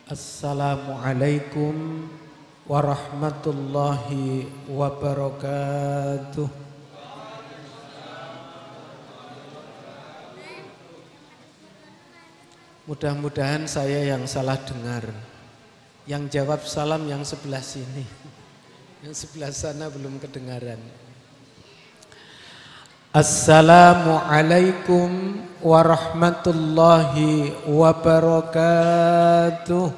Assalamualaikum warahmatullahi wabarakatuh. Mudah-mudahan saya yang salah dengar. Yang jawab salam yang sebelah sini. Yang sebelah sana belum kedengaran. Assalamualaikum warahmatullahi wabarakatuh.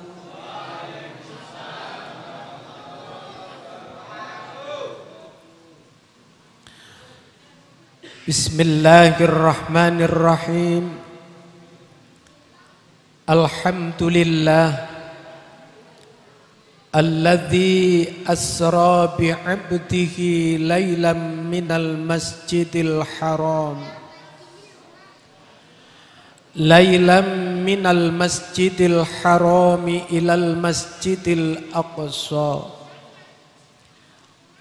Bismillahirrahmanirrahim. Alhamdulillah alladzi asra bi'abdihi laylan minal masjidil haram minal masjidil harami ilal masjidil aqsa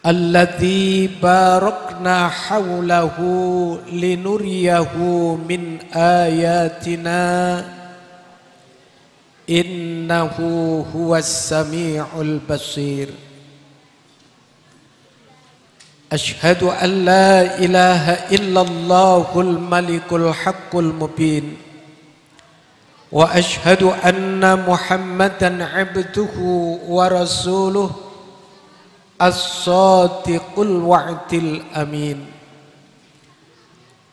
alladzi barakna hawlahu linuriyahu min ayatina innahu huwas sami'ul basir. Ashhadu an la ilaha illallahul malikul haqqul mubin wa ashhadu anna muhammadan abduhu wa rasuluh as-sadiqul wa'dil amin.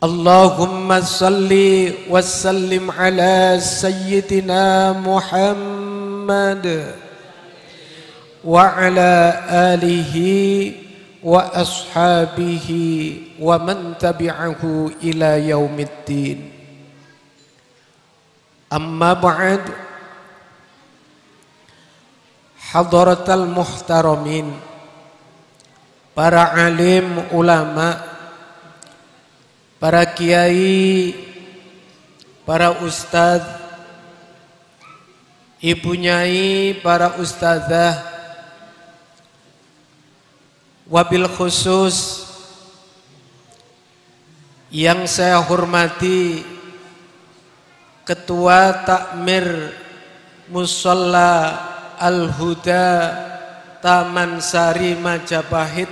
Allahumma salli wa sallim ala sayyidina Muhammad wa ala alihi wa ashabihi wa man tabi'ahu ila yaumiddin. Amma ba'd, hadaratal muhtaramin, para alim ulama, para kiai, para ustadz, ibu nyai, para ustadzah, wabil khusus yang saya hormati Ketua Takmir Musholla Al-Huda Taman Sari Majapahit,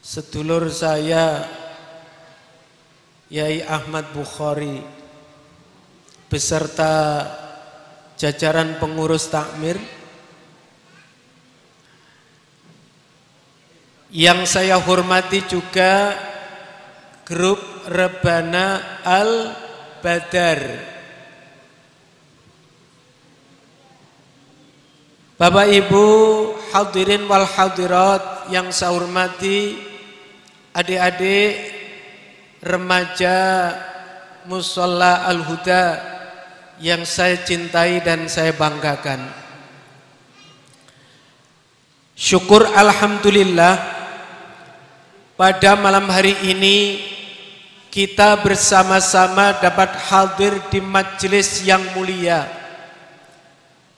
sedulur saya Yai Ahmad Bukhari beserta jajaran pengurus takmir, yang saya hormati juga grup Rebana Al-Badar, Bapak Ibu hadirin wal hadirat yang saya hormati, adik-adik remaja Musholla Al-Huda yang saya cintai dan saya banggakan. Syukur alhamdulillah, pada malam hari ini kita bersama-sama dapat hadir di majelis yang mulia,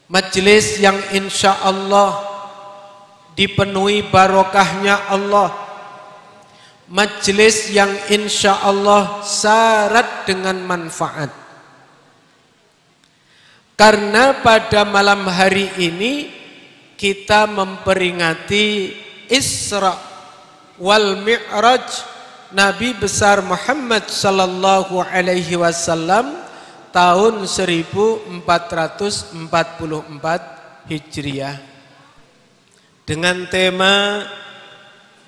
majelis yang insya Allah dipenuhi barokahnya Allah, majelis yang insya Allah syarat dengan manfaat. Karena pada malam hari ini kita memperingati Isra wal Mi'raj Nabi besar Muhammad sallallahu alaihi wasallam tahun 1444 Hijriah, dengan tema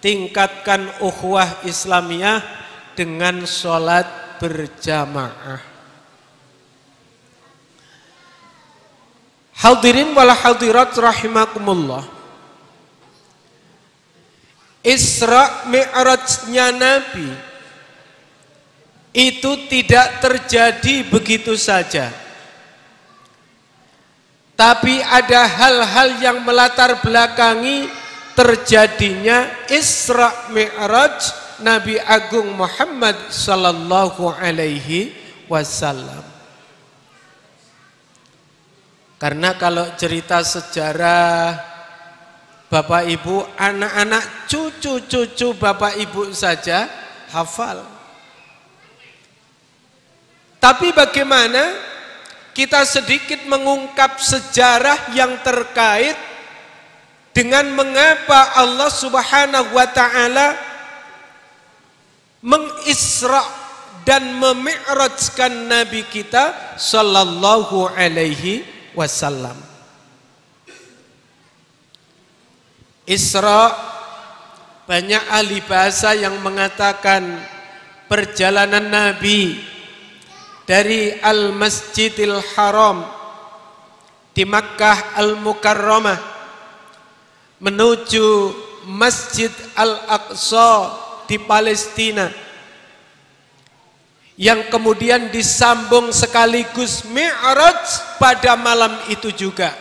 tingkatkan ukhuwah Islamiyah dengan sholat berjamaah. Hadirin wal hadirat rahimakumullah, Isra Mi'rajnya Nabi itu tidak terjadi begitu saja, tapi ada hal-hal yang melatar belakangi terjadinya Isra Mi'raj Nabi Agung Muhammad sallallahu alaihi wasallam. Karena kalau cerita sejarah Bapak Ibu, anak-anak, cucu-cucu Bapak Ibu saja hafal. Tapi bagaimana kita sedikit mengungkap sejarah yang terkait dengan mengapa Allah Subhanahu wa taala mengisra dan memi'rajkan Nabi kita sallallahu alaihi wasallam. Isra, banyak ahli bahasa yang mengatakan perjalanan Nabi dari Al-Masjidil Haram di Makkah Al-Mukarramah menuju Masjid Al-Aqsa di Palestina, yang kemudian disambung sekaligus Mi'raj pada malam itu juga.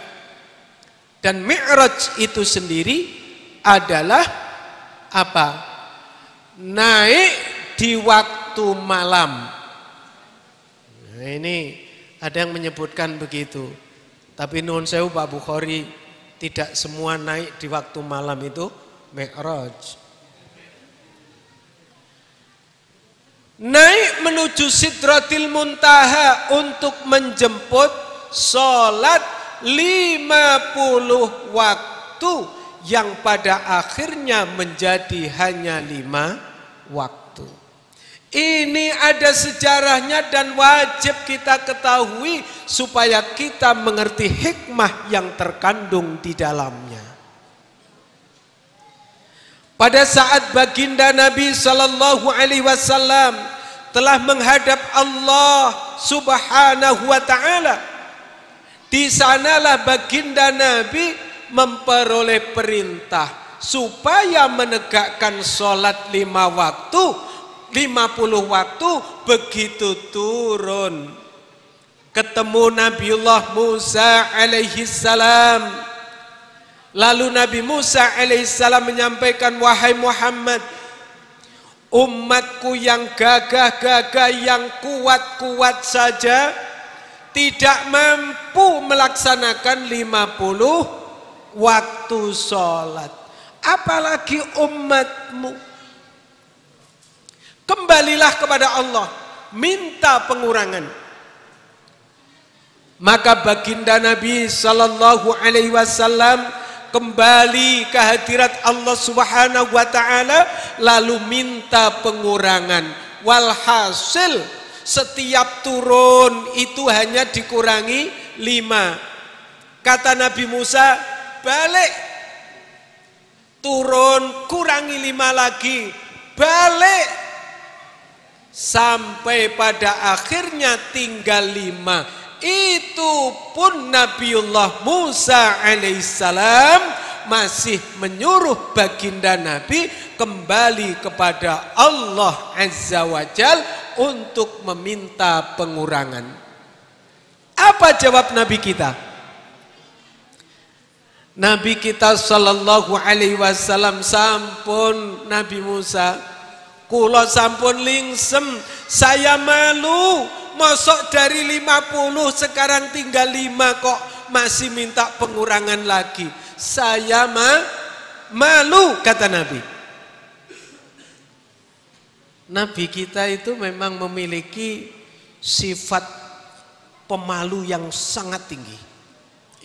Dan Mi'raj itu sendiri adalah apa? Naik di waktu malam. Nah, ini ada yang menyebutkan begitu. Tapi nuhun sewu Pak Bukhari, tidak semua naik di waktu malam itu Mi'raj. Naik menuju Sidratil Muntaha untuk menjemput sholat 50 waktu yang pada akhirnya menjadi hanya 5 waktu. Ini ada sejarahnya dan wajib kita ketahui supaya kita mengerti hikmah yang terkandung di dalamnya. Pada saat baginda Nabi sallallahu alaihi wasallam telah menghadap Allah Subhanahu wa taala, di sanalah baginda Nabi memperoleh perintah supaya menegakkan sholat 5 waktu, 50 waktu. Begitu turun ketemu Nabiullah Musa alaihi salam, lalu Nabi Musa alaihi salam menyampaikan, wahai Muhammad, umatku yang gagah-gagah, yang kuat-kuat saja tidak mampu melaksanakan 50 waktu sholat, apalagi umatmu. Kembalilah kepada Allah, minta pengurangan. Maka baginda Nabi sallallahu alaihi wasallam kembali ke hadirat Allah Subhanahu wa taala, lalu minta pengurangan. Walhasil setiap turun itu hanya dikurangi 5. Kata Nabi Musa, balik. Turun, kurangi 5 lagi, balik. Sampai pada akhirnya tinggal 5. Itu pun Nabiullah Musa alaihissalam masih menyuruh baginda Nabi kembali kepada Allah Azza wa Jal untuk meminta pengurangan. Apa jawab Nabi kita? Nabi kita sallallahu alaihi wasallam sampun, Nabi Musa, kula sampun lingsem, saya malu, mosok dari 50 sekarang tinggal 5 kok masih minta pengurangan lagi. Saya malu, kata Nabi. Nabi kita itu memang memiliki sifat pemalu yang sangat tinggi.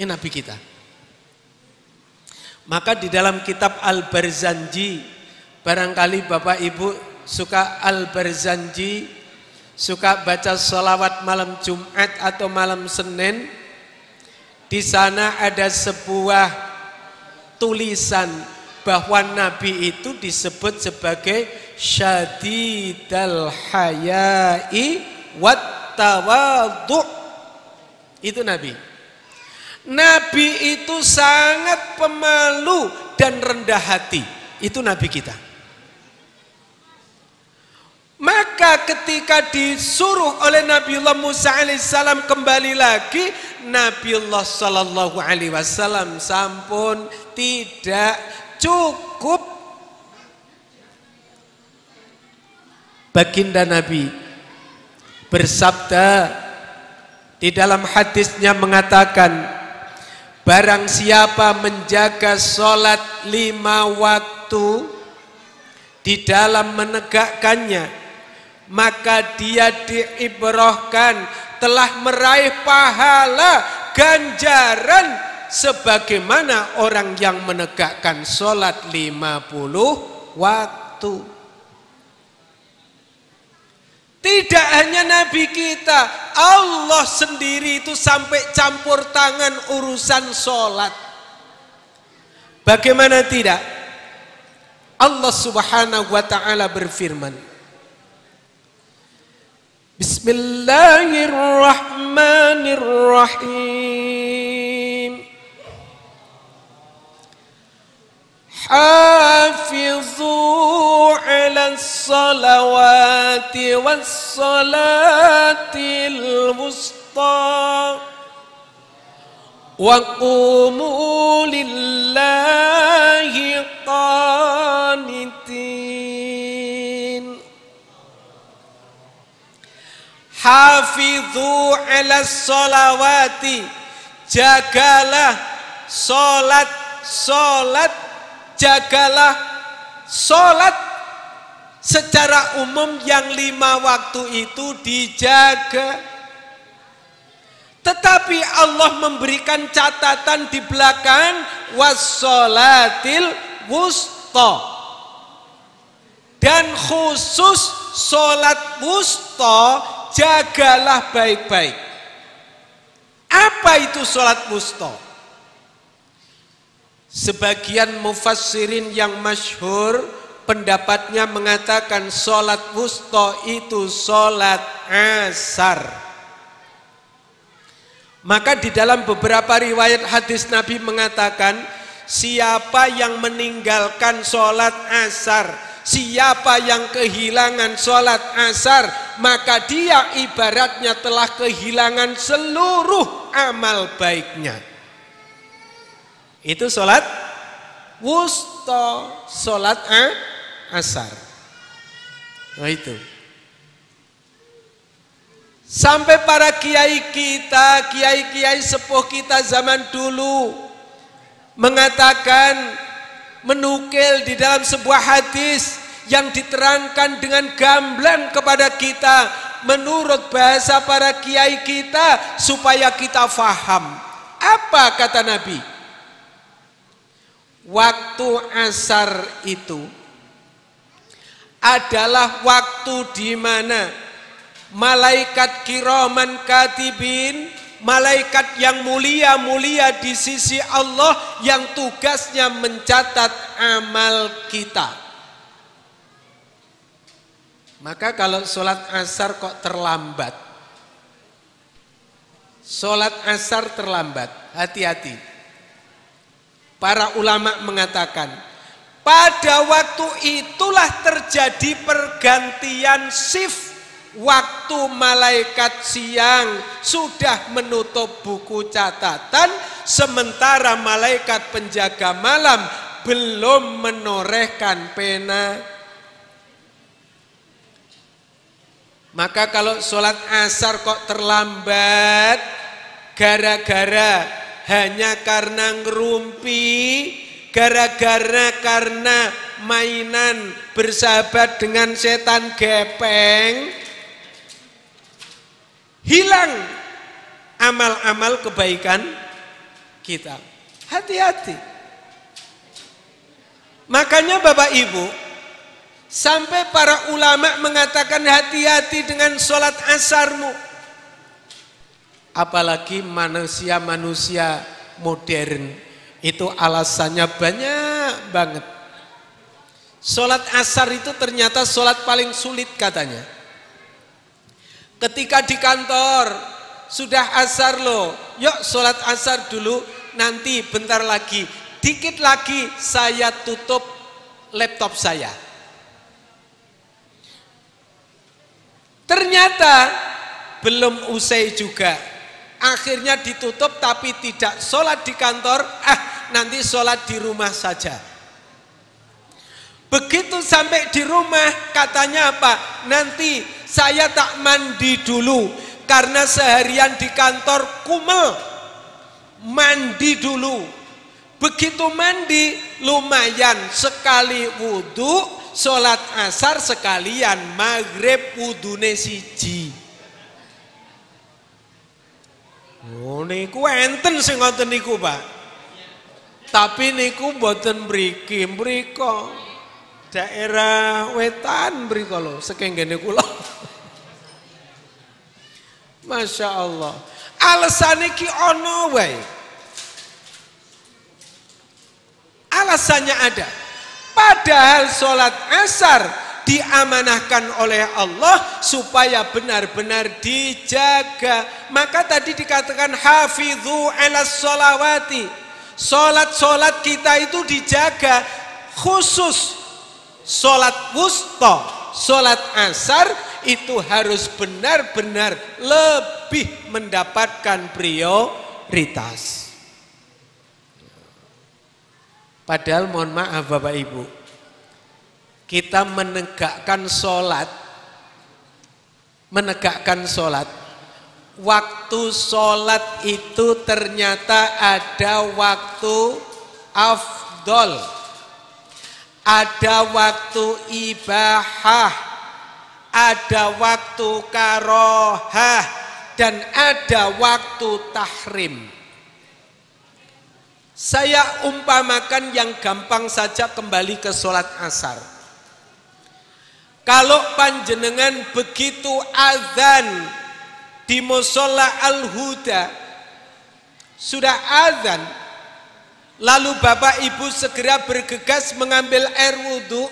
Ini Nabi kita. Maka di dalam kitab Al-Barzanji, barangkali Bapak Ibu suka Al-Barzanji, suka baca sholawat malam Jumat atau malam Senin, di sana ada sebuah tulisan bahwa Nabi itu disebut sebagai syadidal haya'i wat tawadhu'. Itu Nabi. Nabi itu sangat pemalu dan rendah hati. Itu Nabi kita. Maka ketika disuruh oleh Nabiullah Musa alaihissalam kembali lagi, Nabiullah sallallahu alaihi wasallam sampun tidak cukup. Baginda Nabi bersabda di dalam hadisnya mengatakan, barang siapa menjaga sholat 5 waktu di dalam menegakkannya, maka dia diibrahkan telah meraih pahala ganjaran sebagaimana orang yang menegakkan sholat 50 waktu. Tidak hanya Nabi kita, Allah sendiri itu sampai campur tangan urusan sholat. Bagaimana tidak? Allah Subhanahu wa ta'ala berfirman, Bismillahirrahmanirrahim. Hafizu ala salawati was salatil wusta wa qumu lillahi qanitin. Hafidhu ala sholawati, jagalah solat, jagalah solat secara umum yang 5 waktu itu dijaga. Tetapi Allah memberikan catatan di belakang, wassolatil wusta, dan khusus solat wusta jagalah baik-baik. Apa itu sholat wusta? Sebagian mufassirin yang masyhur pendapatnya mengatakan sholat wusta itu sholat asar. Maka di dalam beberapa riwayat hadis Nabi mengatakan, siapa yang meninggalkan sholat asar, siapa yang kehilangan sholat asar, maka dia ibaratnya telah kehilangan seluruh amal baiknya. Itu sholat wusta, sholat asar. Nah itu. Sampai para kiai kita, kiai-kiai sepuh kita zaman dulu mengatakan, menukil di dalam sebuah hadis yang diterangkan dengan gamblang kepada kita menurut bahasa para kiai kita supaya kita faham. Apa kata Nabi? Waktu asar itu adalah waktu di mana malaikat kiraman katibin, malaikat yang mulia-mulia di sisi Allah yang tugasnya mencatat amal kita. Maka kalau sholat asar kok terlambat, sholat asar terlambat, hati-hati. Para ulama mengatakan, pada waktu itulah terjadi pergantian shift. Waktu malaikat siang sudah menutup buku catatan, sementara malaikat penjaga malam belum menorehkan pena. Maka kalau sholat asar kok terlambat gara-gara hanya karena ngerumpi, gara-gara karena mainan bersahabat dengan setan gepeng, hilang amal-amal kebaikan kita. Hati-hati. Makanya Bapak Ibu, sampai para ulama mengatakan hati-hati dengan sholat asarmu. Apalagi manusia-manusia modern, itu alasannya banyak banget. Sholat asar itu ternyata sholat paling sulit katanya. Ketika di kantor sudah asar loh, yuk sholat asar dulu, nanti bentar lagi, dikit lagi saya tutup laptop saya. Ternyata belum usai juga, akhirnya ditutup tapi tidak sholat di kantor, nanti sholat di rumah saja. Begitu sampai di rumah katanya apa? Nanti saya tak mandi dulu karena seharian di kantor kumel. Mandi dulu. Begitu mandi lumayan, sekali wudhu sholat asar sekalian maghrib wudune siji. Oh niku enten sing ngoten niku, Pak. Tapi niku mboten mriki, mriko daerah wetan mriko lho, saking ngene kula. Masya Allah. Alasannya ki ono wae. Alasannya ada. Padahal sholat asar diamanahkan oleh Allah supaya benar-benar dijaga. Maka tadi dikatakan hafidhu ala sholawati. Sholat-sholat kita itu dijaga. Khusus sholat wusta, sholat asar itu harus benar-benar lebih mendapatkan prioritas. Padahal mohon maaf Bapak Ibu, kita menegakkan sholat, waktu sholat itu ternyata ada waktu afdol, ada waktu ibahah, ada waktu karohah, dan ada waktu tahrim. Saya umpamakan yang gampang saja kembali ke sholat asar. Kalau panjenengan begitu azan di musola Al-Huda, sudah azan, lalu Bapak Ibu segera bergegas mengambil air wudhu.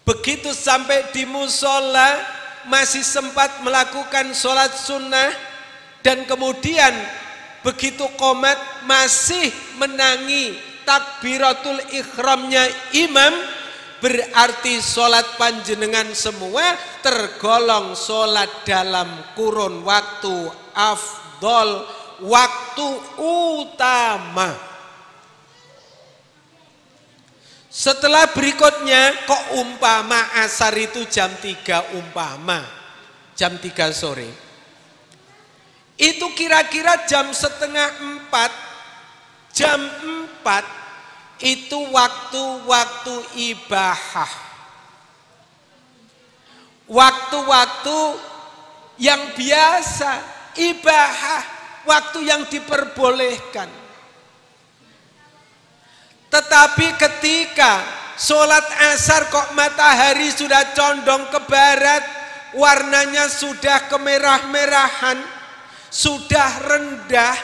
Begitu sampai di musola masih sempat melakukan sholat sunnah, dan kemudian begitu qomat masih menangi takbiratul ikhramnya imam, berarti sholat panjenengan semua tergolong sholat dalam kurun waktu afdol, waktu utama. Setelah berikutnya, kok umpama asar itu jam 3, umpama jam 3 sore, itu kira-kira jam setengah 4, jam 4 itu waktu-waktu ibahah, waktu-waktu yang biasa, ibahah, waktu yang diperbolehkan. Tetapi ketika sholat asar kok matahari sudah condong ke barat, warnanya sudah kemerah-merahan, sudah rendah,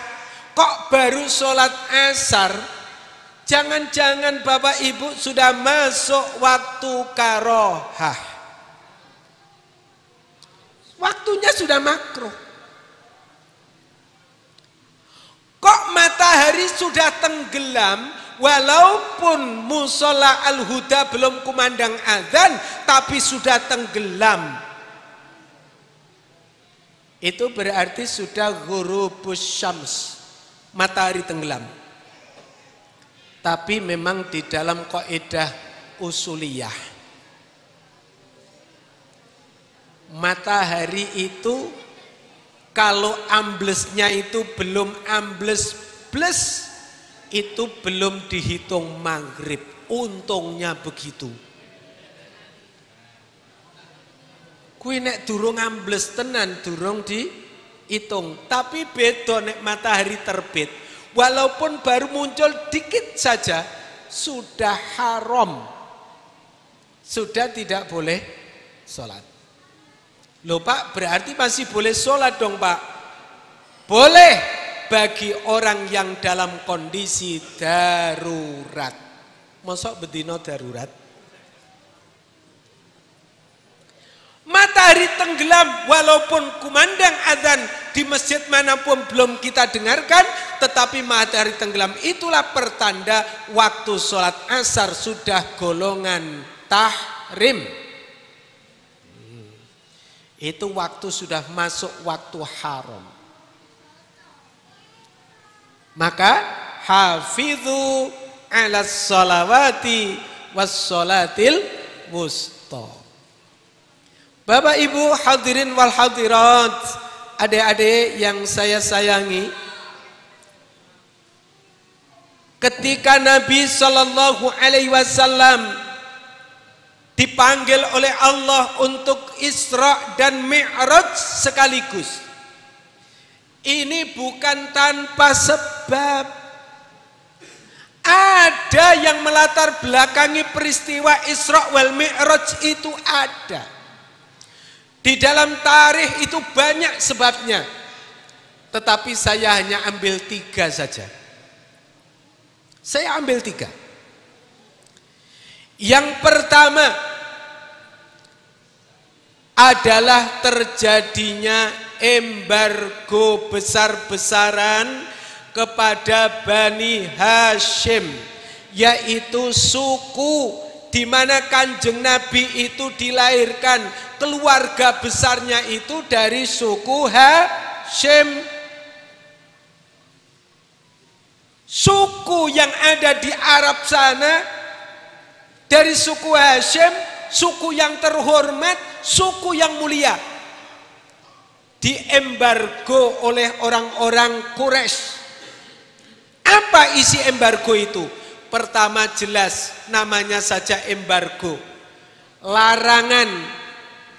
kok baru sholat asar? Jangan-jangan Bapak Ibu sudah masuk waktu karohah, waktunya sudah makruh. Kok matahari sudah tenggelam, walaupun musola Al-Huda belum kumandang azan, tapi sudah tenggelam. Itu berarti sudah ghurubus syams, matahari tenggelam. Tapi memang di dalam kaidah usuliyah, matahari itu kalau amblesnya itu belum ambles-bles, itu belum dihitung maghrib. Untungnya begitu. Kuwi nek durung ambles tenan, durung dihitung. Tapi beda nek matahari terbit, walaupun baru muncul dikit saja, sudah haram, sudah tidak boleh sholat. Loh Pak, berarti masih boleh sholat dong Pak? Boleh bagi orang yang dalam kondisi darurat. Mosok bedino darurat? Matahari tenggelam, walaupun kumandang azan di masjid manapun belum kita dengarkan, tetapi matahari tenggelam itulah pertanda waktu sholat asar sudah golongan tahrim. Itu waktu sudah masuk waktu haram. Maka hafidhu ala sholawati was sholatil wusta. Bapak Ibu hadirin wal hadirat, adik-adik yang saya sayangi, ketika Nabi Shallallahu Alaihi Wasallam dipanggil oleh Allah untuk Isra dan Mi'raj sekaligus, Ini bukan tanpa sebab. Ada yang melatar belakangi peristiwa Isra wal Mi'raj itu ada. Di dalam tarikh itu banyak sebabnya. Tetapi saya hanya ambil 3 saja. Saya ambil 3. Yang pertama adalah terjadinya embargo besar-besaran kepada Bani Hashim, yaitu suku di mana Kanjeng Nabi itu dilahirkan, keluarga besarnya itu dari suku Hashim. Suku yang ada di Arab sana dari suku Hashim, suku yang terhormat, suku yang mulia, diembargo oleh orang-orang Quraisy. Apa isi embargo itu? Pertama jelas, namanya saja embargo. Larangan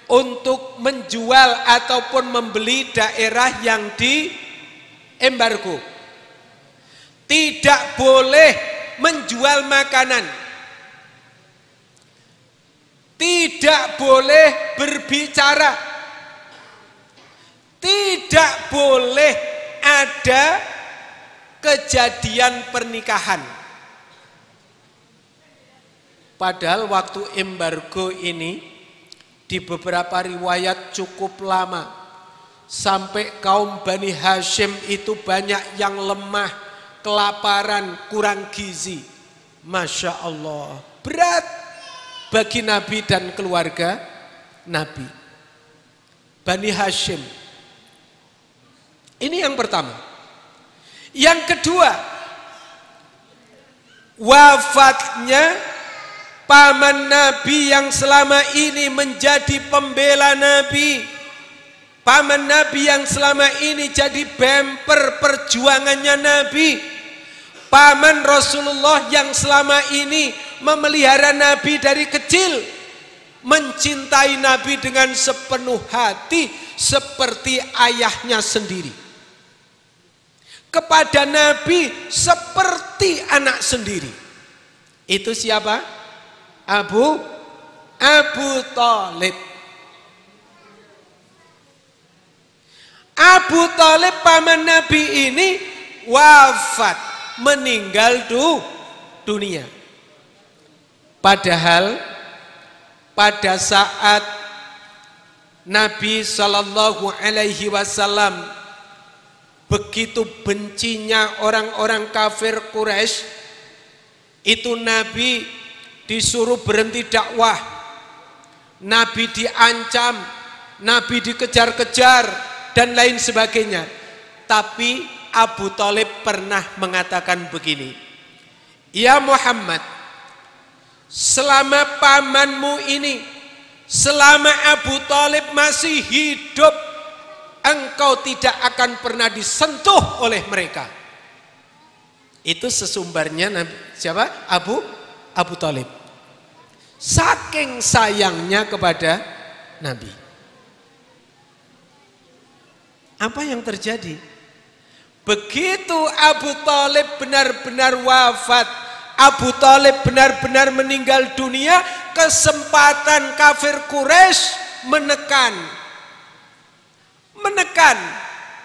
untuk menjual ataupun membeli daerah yang diembargo. Tidak boleh menjual makanan. Tidak boleh berbicara. Tidak boleh ada kejadian pernikahan. Padahal waktu embargo ini di beberapa riwayat cukup lama, sampai kaum Bani Hashim itu banyak yang lemah, kelaparan, kurang gizi. Masya Allah, berat bagi Nabi dan keluarga Nabi. Bani Hashim. Ini yang pertama. Yang kedua, wafatnya paman Nabi yang selama ini menjadi pembela Nabi, paman Nabi yang selama ini jadi bemper perjuangannya Nabi, paman Rasulullah yang selama ini memelihara Nabi dari kecil, mencintai Nabi dengan sepenuh hati seperti ayahnya sendiri. Kepada Nabi seperti anak sendiri. Itu siapa? Abu Thalib. Abu Thalib paman Nabi ini wafat, meninggal dunia. Padahal pada saat Nabi Shallallahu Alaihi Wasallam begitu bencinya orang-orang kafir Quraisy, itu Nabi disuruh berhenti dakwah, Nabi diancam, Nabi dikejar-kejar dan lain sebagainya. Tapi Abu Thalib pernah mengatakan begini, "Ya Muhammad, selama pamanmu ini, selama Abu Thalib masih hidup, engkau tidak akan pernah disentuh oleh mereka." Itu sesumbarnya Nabi, siapa? Abu Thalib. Saking sayangnya kepada Nabi. Apa yang terjadi? Begitu Abu Thalib benar-benar wafat, Abu Thalib benar-benar meninggal dunia, kesempatan kafir Quraisy menekan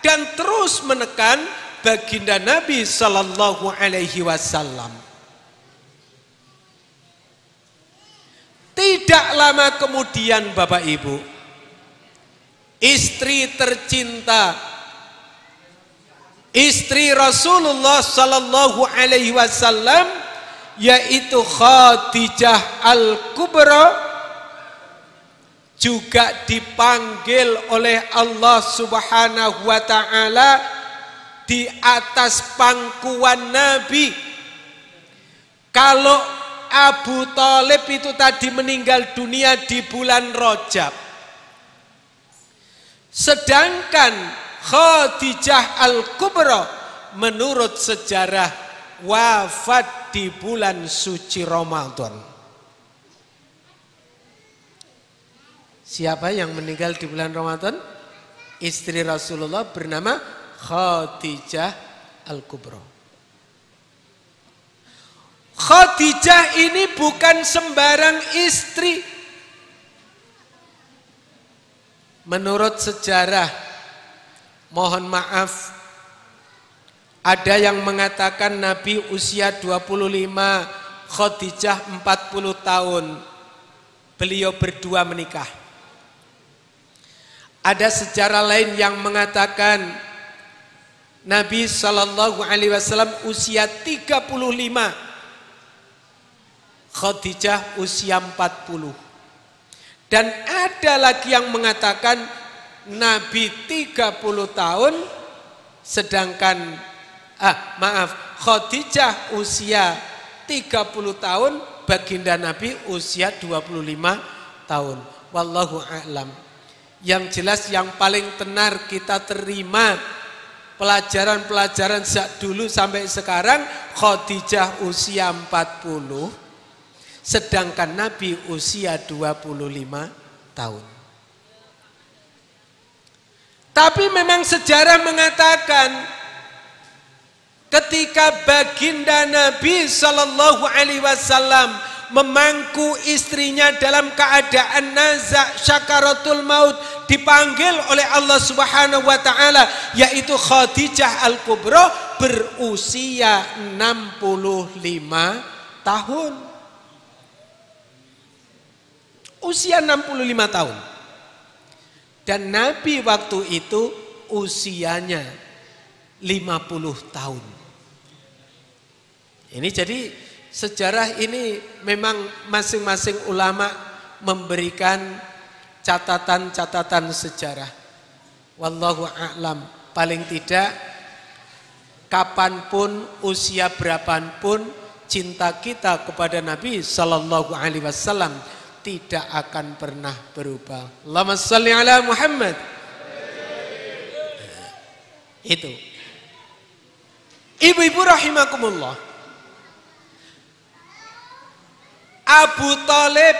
dan terus menekan baginda Nabi Sallallahu Alaihi Wasallam. Tidak lama kemudian Bapak Ibu, istri tercinta, istri Rasulullah Sallallahu Alaihi Wasallam, yaitu Khadijah Al-Kubra, juga dipanggil oleh Allah Subhanahu wa Ta'ala di atas pangkuan Nabi. Kalau Abu Thalib itu tadi meninggal dunia di bulan Rajab, sedangkan Khadijah Al-Kubra menurut sejarah wafat di bulan suci Ramadan. Siapa yang meninggal di bulan Ramadan? Istri Rasulullah bernama Khadijah Al-Kubra. Khadijah ini bukan sembarang istri. Menurut sejarah, mohon maaf, ada yang mengatakan Nabi usia 25, Khadijah 40 tahun. Beliau berdua menikah. Ada sejarah lain yang mengatakan Nabi SAW usia 35, Khadijah usia 40. Dan ada lagi yang mengatakan Nabi 30 tahun sedangkan Khadijah usia 30 tahun, baginda Nabi usia 25 tahun. Wallahu a'lam. Yang jelas yang paling tenar kita terima pelajaran-pelajaran sejak dulu sampai sekarang, Khadijah usia 40 sedangkan Nabi usia 25 tahun. Tapi memang sejarah mengatakan ketika baginda Nabi SAW memangku istrinya dalam keadaan nazak syakaratul maut, dipanggil oleh Allah Subhanahu wa taala, yaitu Khadijah Al-Kubra berusia 65 tahun. Usia 65 tahun. Dan Nabi waktu itu usianya 50 tahun. Ini jadi sejarah ini memang masing-masing ulama memberikan catatan-catatan sejarah. Wallahu a'lam. Paling tidak kapanpun, usia berapapun, cinta kita kepada Nabi Sallallahu Alaihi Wasallam tidak akan pernah berubah. Allahumma shalli ala Muhammad. Itu. Ibu-ibu rahimakumullah. Abu Thalib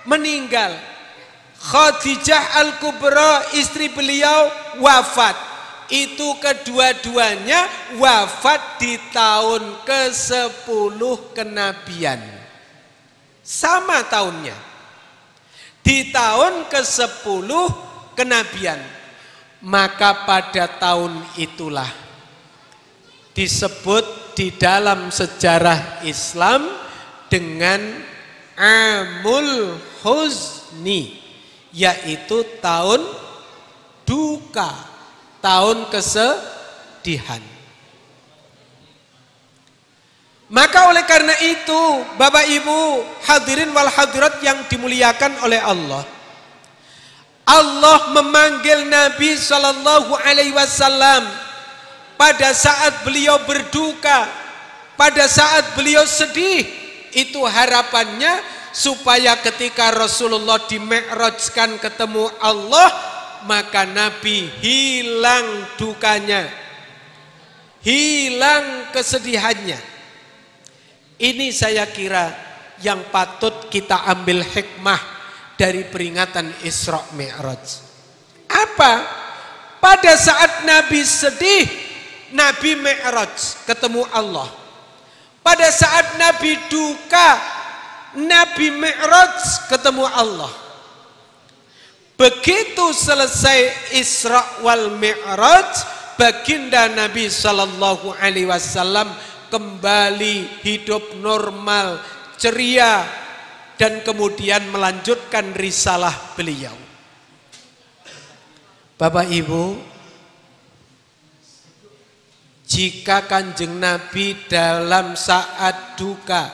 meninggal. Khadijah Al-Kubra istri beliau wafat. Itu kedua-duanya wafat di tahun ke-10 kenabian. Sama tahunnya. Di tahun ke-10 kenabian. Maka pada tahun itulah disebut di dalam sejarah Islam dengan Amul Huzni, yaitu tahun duka, tahun kesedihan. Maka oleh karena itu, Bapak Ibu hadirin wal hadirat yang dimuliakan oleh Allah, Allah memanggil Nabi Sallallahu Alaihi Wasallam pada saat beliau berduka, pada saat beliau sedih. Itu harapannya supaya ketika Rasulullah di-mi'rajkan ketemu Allah, maka Nabi hilang dukanya, hilang kesedihannya. Ini saya kira yang patut kita ambil hikmah dari peringatan Isra Mi'raj. Apa? Pada saat Nabi sedih, Nabi Mi'raj ketemu Allah. Pada saat Nabi duka, Nabi Mi'raj ketemu Allah. Begitu selesai Isra wal Mi'raj, baginda Nabi Sallallahu Alaihi Wasallam kembali hidup normal, ceria, dan kemudian melanjutkan risalah beliau. Bapak Ibu, jika Kanjeng Nabi dalam saat duka,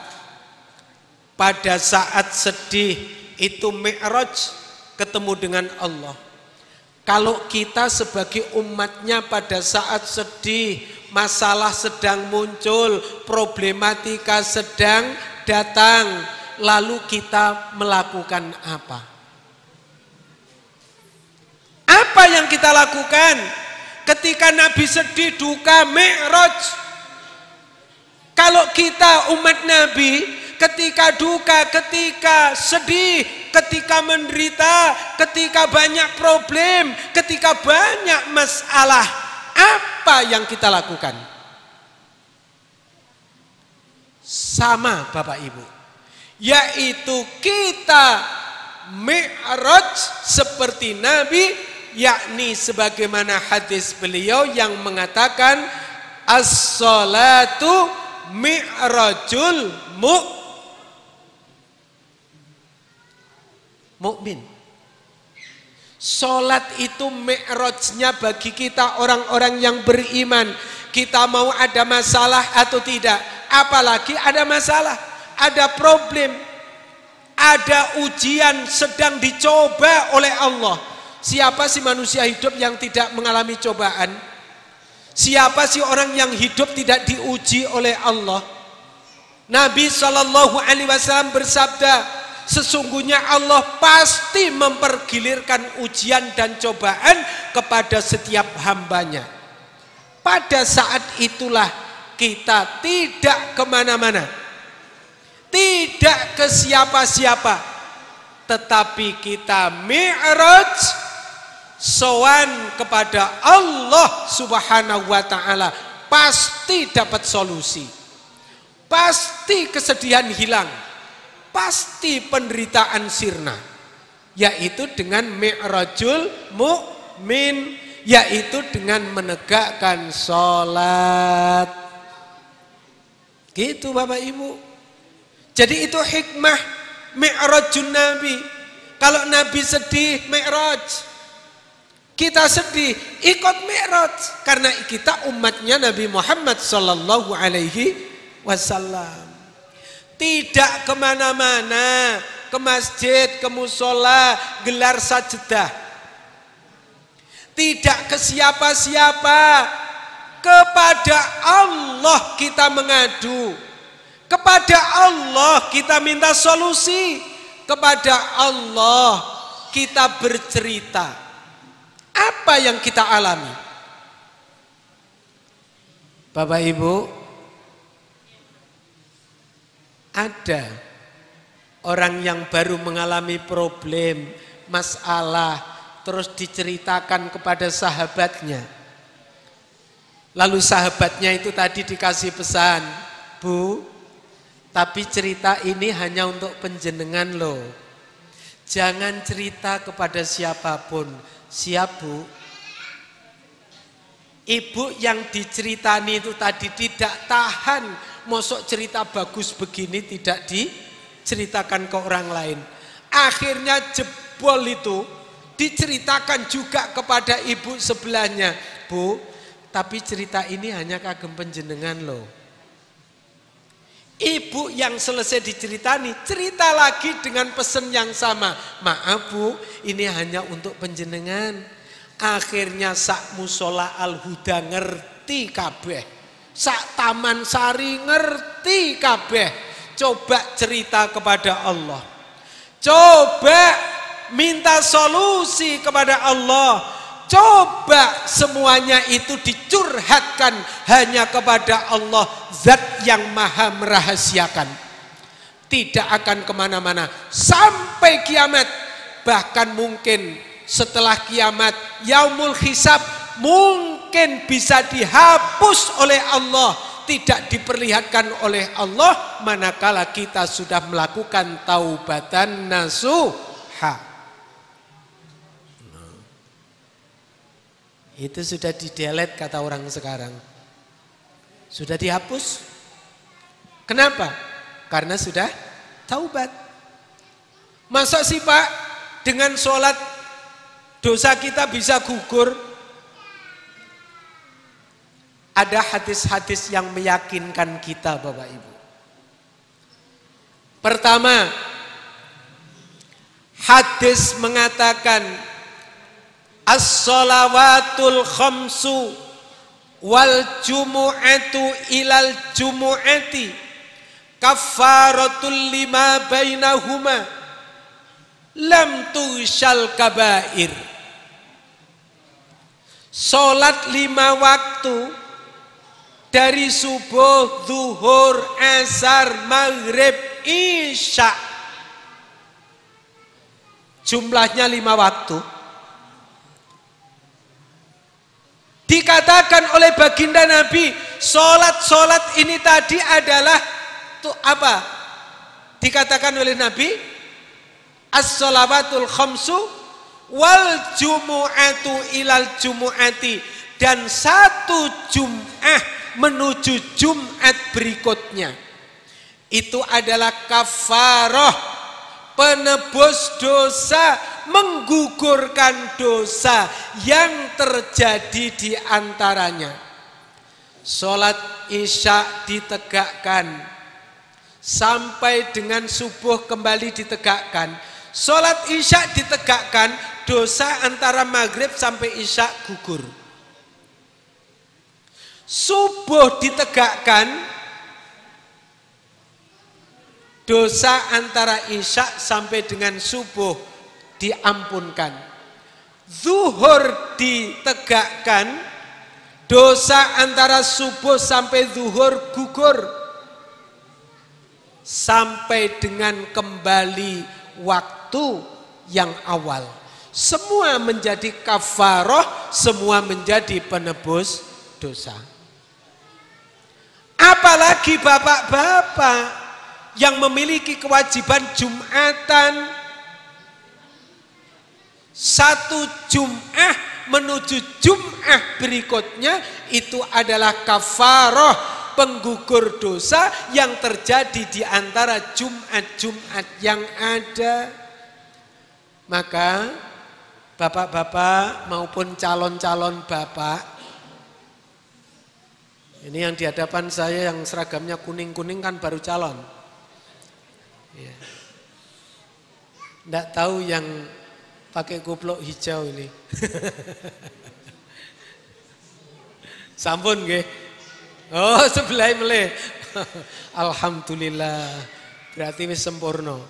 pada saat sedih itu Mi'raj ketemu dengan Allah. Kalau kita sebagai umatnya pada saat sedih, masalah sedang muncul, problematika sedang datang, lalu kita melakukan apa? Apa yang kita lakukan ketika Nabi sedih, duka, Mi'raj? Kalau kita umat Nabi, ketika duka, ketika sedih, ketika menderita, ketika banyak problem, ketika banyak masalah, Apa yang kita lakukan? Sama Bapak Ibu, yaitu kita mi'raj seperti Nabi, yakni sebagaimana hadis beliau yang mengatakan as-salatu mi'rajul mu'min. Salat itu mi'rajnya bagi kita orang-orang yang beriman. Kita mau ada masalah atau tidak, apalagi ada masalah, ada problem, ada ujian sedang dicoba oleh Allah. Siapa sih manusia hidup yang tidak mengalami cobaan? Siapa sih orang yang hidup tidak diuji oleh Allah? Nabi SAW bersabda, sesungguhnya Allah pasti mempergilirkan ujian dan cobaan kepada setiap hambanya. Pada saat itulah kita tidak kemana-mana, tidak ke siapa-siapa, tetapi kita mi'raj, sowan kepada Allah Subhanahu wa ta'ala. Pasti dapat solusi, pasti kesedihan hilang, pasti penderitaan sirna, yaitu dengan mi'rajul mu'min, yaitu dengan menegakkan sholat. Gitu Bapak Ibu. Jadi itu hikmah mi'rajun Nabi. Kalau Nabi sedih, mi'raj. Kita sedih, ikut mi'raj. Karena kita umatnya Nabi Muhammad sallallahu alaihi wasallam. Tidak kemana-mana, ke masjid, ke musola, gelar sajadah. Tidak ke siapa-siapa, kepada Allah kita mengadu, kepada Allah kita minta solusi, kepada Allah kita bercerita apa yang kita alami. Bapak Ibu, ada orang yang baru mengalami problem, masalah, terus diceritakan kepada sahabatnya. Lalu sahabatnya itu tadi dikasih pesan, Bu, tapi cerita ini hanya untuk penjenengan loh. Jangan cerita kepada siapapun. Siap Bu? Ibu yang diceritani itu tadi tidak tahan, mosok cerita bagus begini tidak diceritakan ke orang lain. Akhirnya jebol itu diceritakan juga kepada ibu sebelahnya. Bu, tapi cerita ini hanya kagem penjenengan loh. Ibu yang selesai diceritani, cerita lagi dengan pesan yang sama. Maaf Bu, ini hanya untuk penjenengan. Akhirnya sak musola Al-Huda ngerti kabeh, sak Taman Sari ngerti kabeh. Coba cerita kepada Allah, coba minta solusi kepada Allah, coba semuanya itu dicurhatkan hanya kepada Allah, zat yang maha merahasiakan. Tidak akan kemana-mana sampai kiamat. Bahkan mungkin setelah kiamat, yaumul hisab, mungkin bisa dihapus oleh Allah, tidak diperlihatkan oleh Allah, manakala kita sudah melakukan taubatan nasuha. Itu sudah di-delete kata orang sekarang. Sudah dihapus. Kenapa? Karena sudah taubat. Masa sih Pak, dengan sholat dosa kita bisa gugur? Ada hadis-hadis yang meyakinkan kita Bapak Ibu. Pertama, hadis mengatakan as-shalawatul khamsu wal jumu'atu ilal jumu'ati kaffaratul lima bainahuma lam tushal kabair. Salat 5 waktu dari subuh, zuhur, asar, maghrib, isya, jumlahnya 5 waktu, Dikatakan oleh baginda Nabi, solat ini tadi adalah tuh apa? Dikatakan oleh Nabi, as-shalawatul khamsu wal jumu'atu ilal jumu'ati, dan satu Jum'ah menuju Jum'at berikutnya itu adalah kafarah, penebus dosa, menggugurkan dosa yang terjadi di antaranya. Sholat isya ditegakkan sampai dengan subuh kembali ditegakkan. Sholat isya ditegakkan, dosa antara maghrib sampai isya gugur. Subuh ditegakkan, dosa antara isya sampai dengan subuh diampunkan. Zuhur ditegakkan, dosa antara subuh sampai zuhur gugur. Sampai dengan kembali waktu yang awal. Semua menjadi kafarah, semua menjadi penebus dosa. Apalagi bapak-bapak yang memiliki kewajiban Jumatan, satu Jum'ah menuju Jum'ah berikutnya itu adalah kafarah, penggugur dosa yang terjadi di antara Jumat-Jumat yang ada. Maka bapak-bapak maupun calon-calon bapak, ini yang di hadapan saya yang seragamnya kuning-kuning kan baru calon. Ya. Nggak tahu yang pakai kupluk hijau ini. Sampun nggih. Oh, sebelah meleh. Alhamdulillah. Berarti wis sempurna.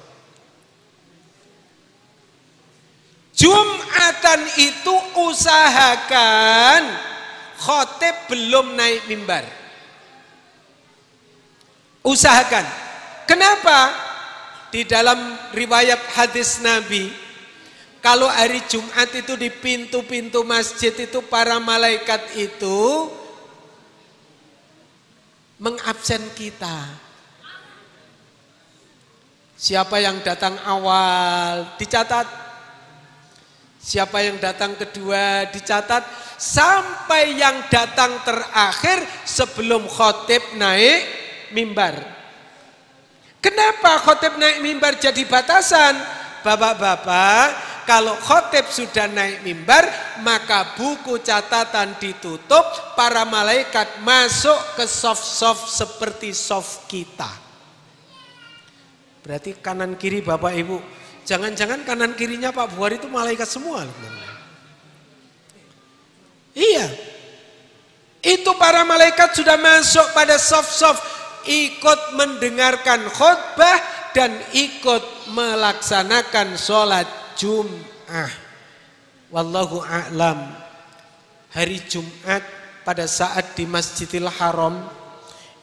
Jumatan itu usahakan khotib belum naik mimbar. Usahakan. Kenapa? Di dalam riwayat hadis Nabi, kalau hari Jumat itu di pintu-pintu masjid itu para malaikat itu mengabsen kita. Siapa yang datang awal dicatat, siapa yang datang kedua dicatat, sampai yang datang terakhir sebelum khotib naik mimbar. Kenapa khotib naik mimbar jadi batasan? Bapak-bapak, kalau khotib sudah naik mimbar, maka buku catatan ditutup, para malaikat masuk ke soft-soft seperti soft kita. Berarti kanan kiri Bapak Ibu, jangan-jangan kanan kirinya Pak Buhari itu malaikat semua. Iya, itu para malaikat sudah masuk pada soft-soft, ikut mendengarkan khutbah dan ikut melaksanakan sholat Jum'ah. Wallahu a'lam. Hari Jumat pada saat di Masjidil Haram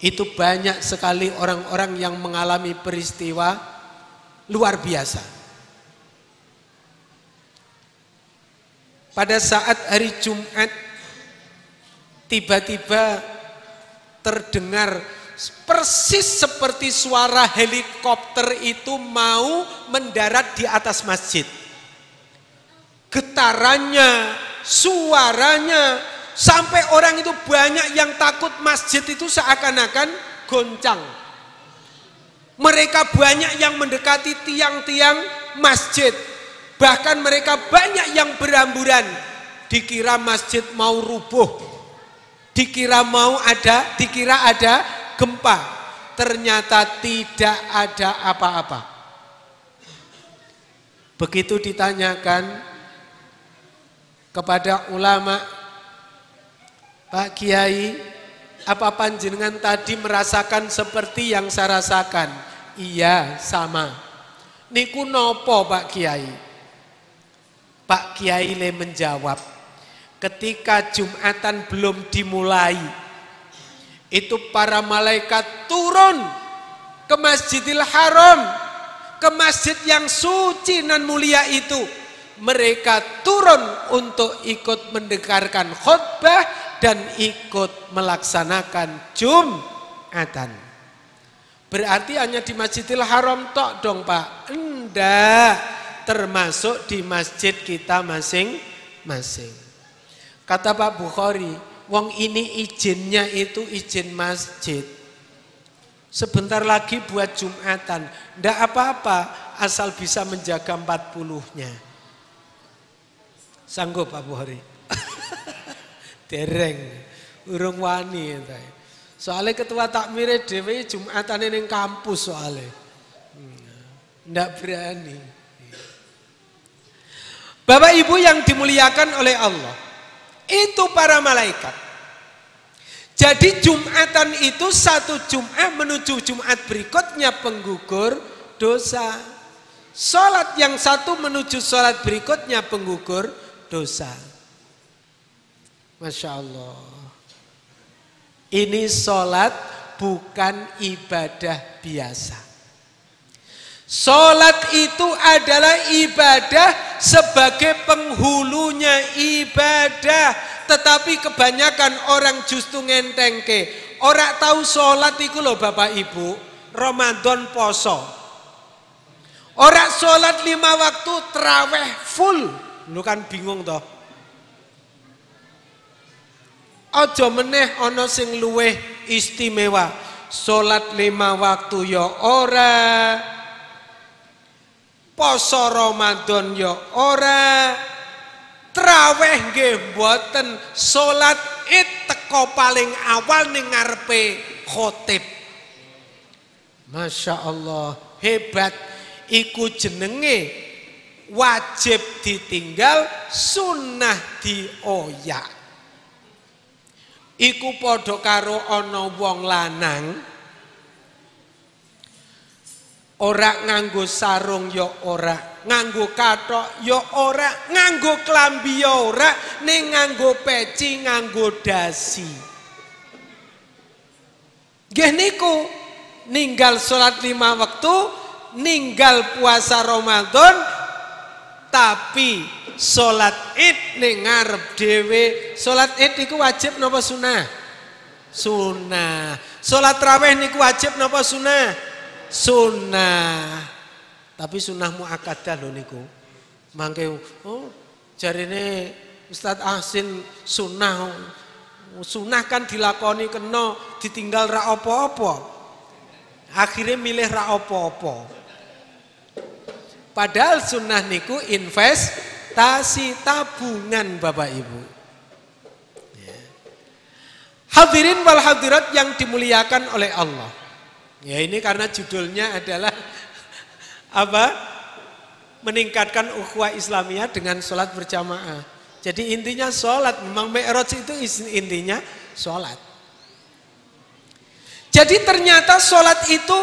itu banyak sekali orang-orang yang mengalami peristiwa luar biasa. Pada saat hari Jumat tiba-tiba terdengar persis seperti suara helikopter itu mau mendarat di atas masjid. Getarannya, suaranya, sampai orang itu banyak yang takut masjid itu seakan-akan goncang. Mereka banyak yang mendekati tiang-tiang masjid. Bahkan mereka banyak yang berhamburan. Dikira masjid mau rubuh. Dikira ada gempa. Ternyata tidak ada apa-apa. Begitu ditanyakan kepada ulama, Pak Kiai, apa panjenengan tadi merasakan seperti yang saya rasakan? Iya, sama. Niku nopo Pak Kiai? Pak Kiai le menjawab, ketika Jumatan belum dimulai, itu para malaikat turun ke Masjidil Haram, ke masjid yang suci nan mulia itu. Mereka turun untuk ikut mendengarkan khutbah, dan ikut melaksanakan Jumatan. Berarti hanya di Masjidil Haram tok dong Pak? Enggak, termasuk di masjid kita masing-masing. Kata Pak Bukhari, wong ini izinnya itu izin masjid. Sebentar lagi buat Jumatan, enggak apa-apa asal bisa menjaga 40-nya. Sanggup Pak Bukhari? Dereng, urung wani. Soalnya ketua takmir dhewe Jumatan ning kampus soalnya. Enggak berani. Bapak Ibu yang dimuliakan oleh Allah, itu para malaikat. Jadi Jumatan itu satu Jumat menuju Jumat berikutnya penggugur dosa. Salat yang satu menuju salat berikutnya penggugur dosa. Masya Allah. Ini salat bukan ibadah biasa. Salat itu adalah ibadah sebagai penghulunya ibadah, tetapi kebanyakan orang justru ngentengke. Orang tahu salat itu loh Bapak Ibu, Ramadan poso. Orang salat 5 waktu terawih full, lu kan bingung toh. Aja meneh ana sing luweh istimewa. Salat 5 waktu ya ora. Poso Ramadan ya ora, traweh nggih mboten, salat Id teko paling awal ning ngarepe khotib. Masya Allah, hebat. Iku jenenge wajib ditinggal, sunnah dioyak. Iku padha karo ana wong lanang ora nganggo sarung ya ora, nganggo kathok ya ora, nganggo klambi ya ora, ning nganggo peci, nganggo dasi. Nggih niku ninggal salat 5 waktu, ninggal puasa Ramadan, tapi salat Id ning ngarep dhewe. Salat Id niku wajib napa sunah? Sunah. Salat tarawih niku wajib napa sunah? Sunnah, tapi sunnah muakkadah lho niku. Mangke jarine Ustadz Ahsin sunnah. Sunnah kan dilakoni kena, ditinggal ra apa-apa. Akhirnya milih ra apa-apa. Padahal sunnah niku investasi, tabungan Bapak Ibu. Hadirin wal hadirat yang dimuliakan oleh Allah. Ya ini karena judulnya adalah apa? Meningkatkan ukhuwah Islamiyah dengan sholat berjamaah. Jadi intinya sholat, memang Mi'raj itu intinya sholat. Jadi ternyata sholat itu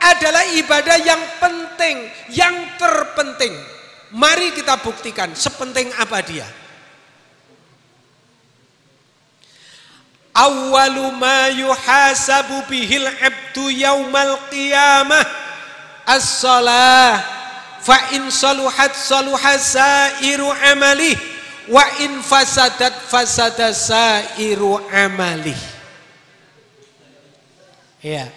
adalah ibadah yang penting, yang terpenting. Mari kita buktikan sepenting apa dia. Awwalu ma yuhasabu bihil abdu yaumal qiyamah as-salah, fa in saluhat saluha sairu amalih, wa in fasadat fasada sairu amalih. Ya.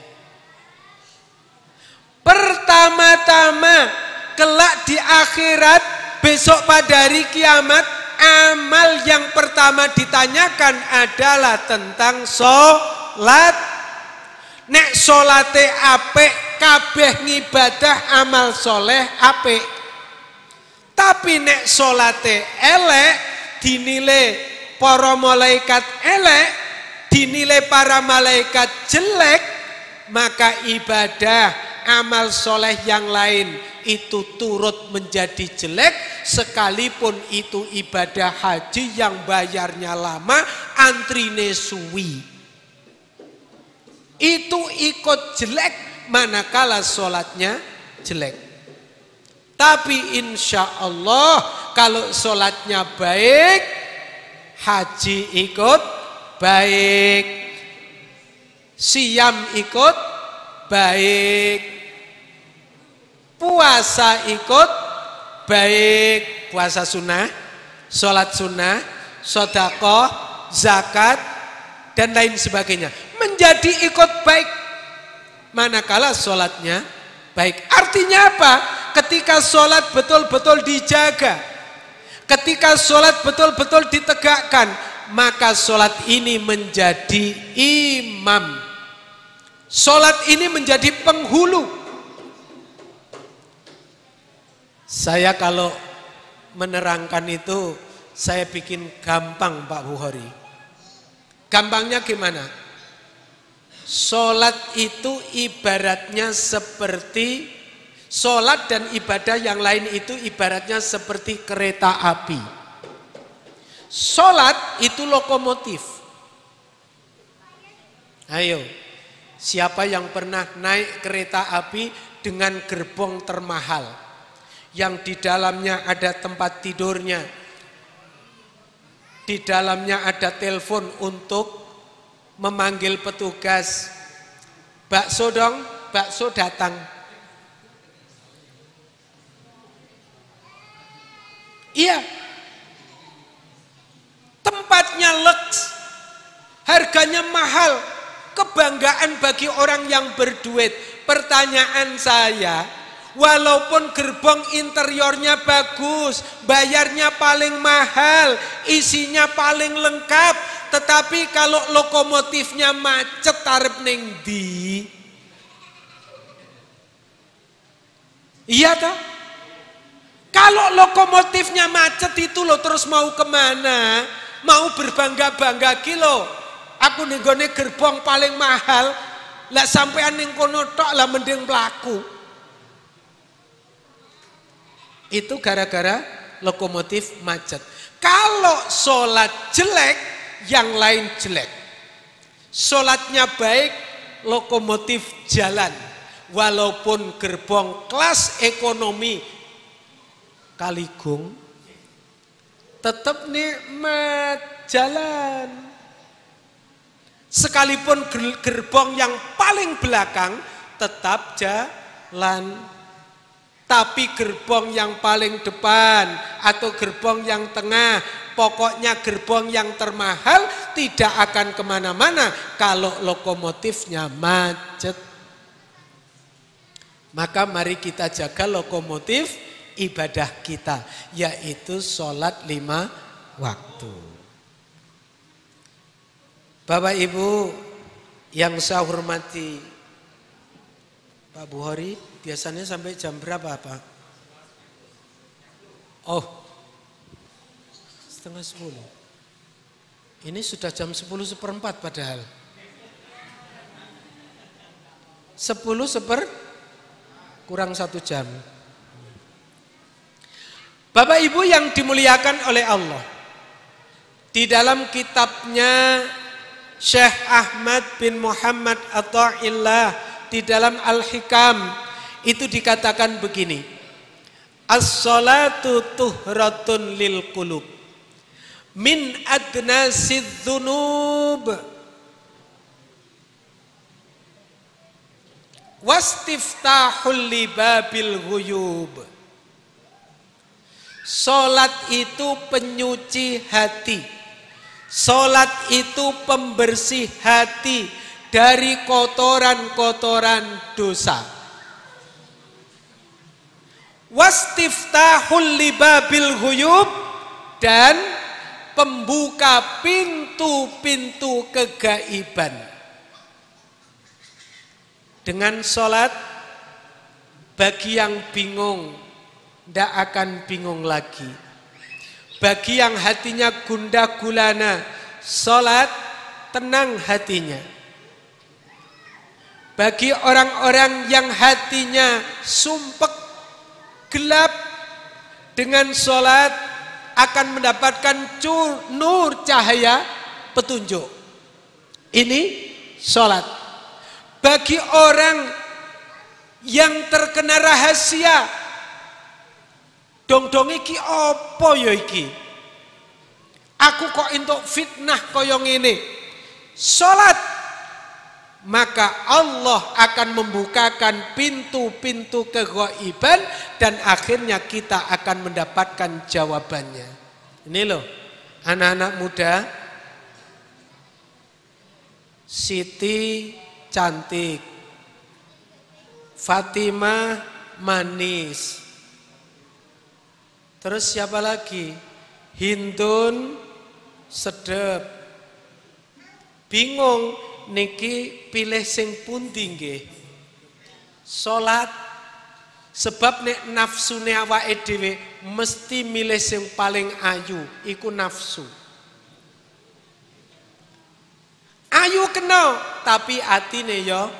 Pertama-tama kelak di akhirat, besok pada hari kiamat, amal yang pertama ditanyakan adalah tentang sholat. Nek sholate apik, kabeh ngibadah amal soleh apik. Tapi nek sholate elek, dinilai para malaikat elek, dinilai para malaikat jelek, maka ibadah amal soleh yang lain itu turut menjadi jelek, sekalipun itu ibadah haji yang bayarnya lama, antrine suwi, itu ikut jelek manakala sholatnya jelek. Tapi insya Allah kalau sholatnya baik, haji ikut baik, siam ikut baik, puasa ikut baik, puasa sunnah, sholat sunnah, sedekah, zakat, dan lain sebagainya. Menjadi ikut baik manakala sholatnya baik. Artinya apa? Ketika sholat betul-betul dijaga, ketika sholat betul-betul ditegakkan, maka sholat ini menjadi imam. Sholat ini menjadi penghulu. Saya kalau menerangkan itu, saya bikin gampang Pak Bukhari. Gampangnya gimana? Sholat itu ibaratnya seperti, sholat dan ibadah yang lain itu ibaratnya seperti kereta api. Sholat itu lokomotif. Ayo, siapa yang pernah naik kereta api dengan gerbong termahal, yang di dalamnya ada tempat tidurnya, di dalamnya ada telepon untuk memanggil petugas, bakso dong, bakso datang. Iya, tempatnya leks, harganya mahal, kebanggaan bagi orang yang berduit. Pertanyaan saya, walaupun gerbong interiornya bagus, bayarnya paling mahal, isinya paling lengkap, tetapi kalau lokomotifnya macet arep ning ndi? Iya toh? Kalau lokomotifnya macet itu lo terus mau kemana? Mau berbangga-bangga kilo. Aku ning gone gerbong paling mahal, lah sampean ning kono tok lah mending pelaku. Itu gara-gara lokomotif macet. Kalau sholat jelek, yang lain jelek. Sholatnya baik, lokomotif jalan. Walaupun gerbong kelas ekonomi Kaligung, tetap nikmat jalan. Sekalipun gerbong yang paling belakang tetap jalan. Tapi gerbong yang paling depan atau gerbong yang tengah, pokoknya gerbong yang termahal tidak akan kemana-mana kalau lokomotifnya macet. Maka mari kita jaga lokomotif ibadah kita, yaitu sholat 5 waktu. Bapak Ibu yang saya hormati, Pak Bukhari biasanya sampai jam berapa Pak? Oh, 9:30. Ini sudah jam 10:04 padahal. 10 kurang 1 jam. Bapak Ibu yang dimuliakan oleh Allah, di dalam kitabnya Syekh Ahmad bin Muhammad Atha'illah, di dalam Al-Hikam, itu dikatakan begini, as-salatu tuhratun lil qulub min adnasid dzunub wastiftahul libabil ghuyub. Salat itu penyuci hati, salat itu pembersih hati dari kotoran-kotoran dosa. Wastiftahul libabil ghuyub, dan pembuka pintu-pintu kegaiban. Dengan salat, bagi yang bingung tidak akan bingung lagi. Bagi yang hatinya gundah gulana, salat tenang hatinya. Bagi orang-orang yang hatinya sumpek, gelap, dengan salat akan mendapatkan nur cahaya petunjuk. Ini salat. Bagi orang yang terkena rahasia, dong-dong iki apa ya iki? Aku kok entuk fitnah kaya ngene. Salat, maka Allah akan membukakan pintu-pintu keghaiban dan akhirnya kita akan mendapatkan jawabannya. Ini loh, anak-anak muda Siti cantik, Fatimah manis. Terus siapa lagi? Hindun sedep. Bingung niki pilih sing pundi nggih? Salat, sebab nek nafsune awake dhewe mesti milih sing paling ayu, iku nafsu. Ayu kena, tapi atine ya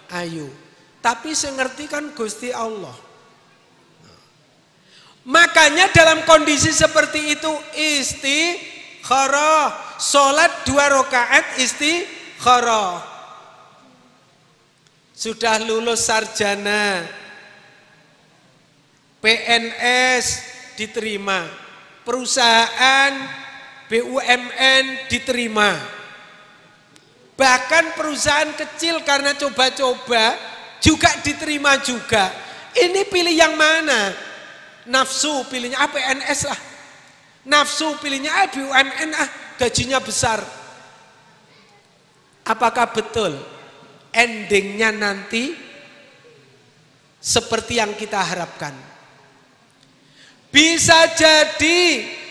ayu. Tapi sing ngerti kan Gusti Allah. Makanya dalam kondisi seperti itu istikharah, salat 2 rakaat istikharah. Sudah lulus sarjana, PNS diterima, perusahaan BUMN diterima. Bahkan perusahaan kecil karena coba-coba juga diterima juga. Ini pilih yang mana? Nafsu pilihnya PNS lah. Nafsu pilihnya BUMN gajinya besar. Apakah betul endingnya nanti seperti yang kita harapkan? Bisa jadi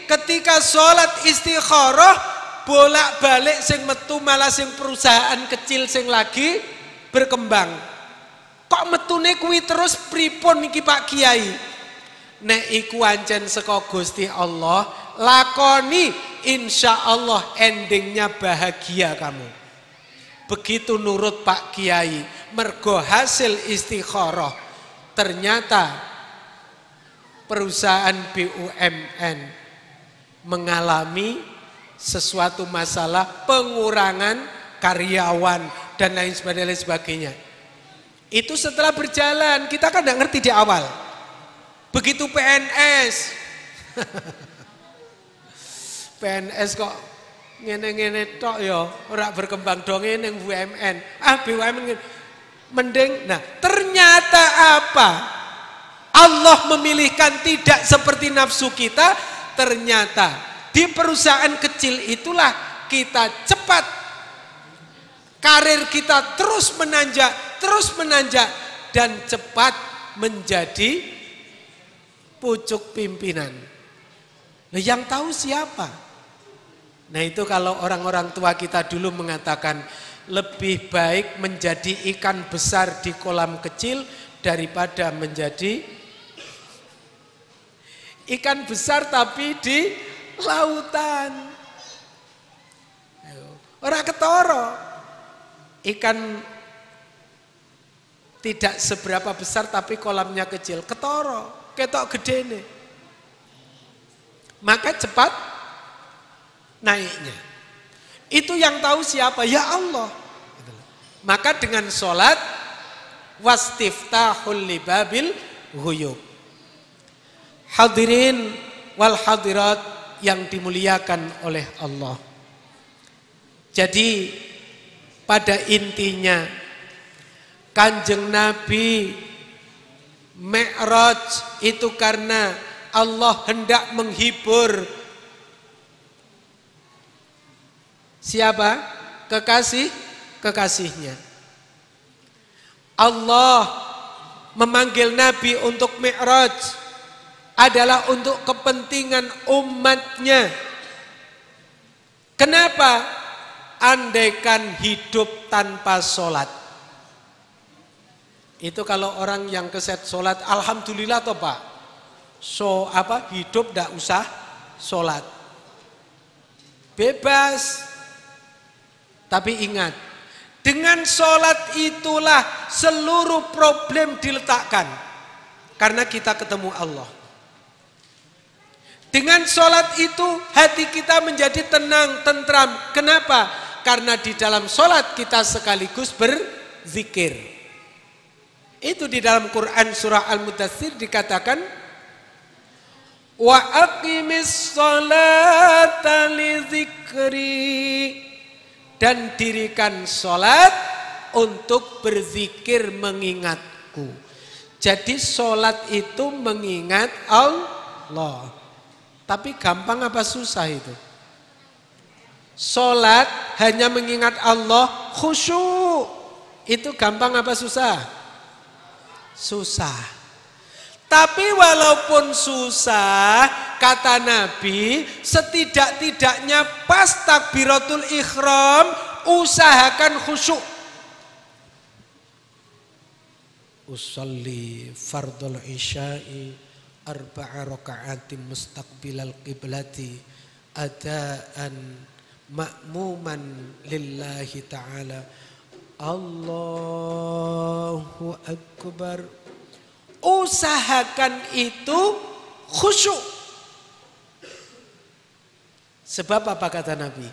ketika sholat istikharah bolak-balik sing metu malah sing perusahaan kecil sing lagi berkembang. Kok metune kuwi terus pripun niki Pak Kiai? Nek iku ancen saka Gusti Allah, lakoni insyaallah endingnya bahagia kamu. Begitu nurut Pak Kiai, mergo hasil istikharah ternyata perusahaan BUMN mengalami sesuatu masalah pengurangan karyawan dan lain sebagainya. Itu setelah berjalan, kita kan tidak ngerti di awal. Begitu PNS, PNS kok ngene-ngene tok ya, ora berkembang dong ning BUMN. BUMN mending. Nah, ternyata apa? Allah memilihkan tidak seperti nafsu kita. Ternyata di perusahaan kecil itulah kita cepat, karir kita terus menanjak dan cepat menjadi pucuk pimpinan. Nah, yang tahu siapa? Nah, itu kalau orang-orang tua kita dulu mengatakan lebih baik menjadi ikan besar di kolam kecil daripada menjadi ikan besar tapi di lautan. Ora ketara. Ikan tidak seberapa besar tapi kolamnya kecil. Ketara, ketok gedene. Maka cepat naiknya. Itu yang tahu siapa? Ya Allah. Maka dengan sholat wastiftahul libabil ghuyub. Hadirin wal hadirat yang dimuliakan oleh Allah. Jadi pada intinya Kanjeng Nabi Mi'raj itu karena Allah hendak menghibur siapa? Kekasihnya. Allah memanggil Nabi untuk Mi'raj adalah untuk kepentingan umatnya. Kenapa? Andaikan hidup tanpa sholat. Itu kalau orang yang keset sholat, alhamdulillah toh Pak. Hidup tidak usah sholat. Bebas. Tapi ingat, dengan sholat itulah seluruh problem diletakkan. Karena kita ketemu Allah. Dengan sholat itu hati kita menjadi tenang, tentram. Kenapa? Karena di dalam sholat kita sekaligus berzikir. Itu di dalam Quran surah Al-Mudaththir dikatakan, wa aqimis sholata li dzikri, dan dirikan sholat untuk berzikir mengingatku. Jadi sholat itu mengingat Allah. Tapi gampang apa susah itu? Sholat hanya mengingat Allah khusyuk. Itu gampang apa susah? Susah. Tapi walaupun susah, kata Nabi, setidak-tidaknya pas takbiratul ihram usahakan khusyuk. Usalli fardul isya'i arba'a raka'atin mustaqbilal qiblati adaan ma'muman lillahi ta'ala. Allahu akbar. Usahakan itu khusyuk. Sebab apa kata Nabi?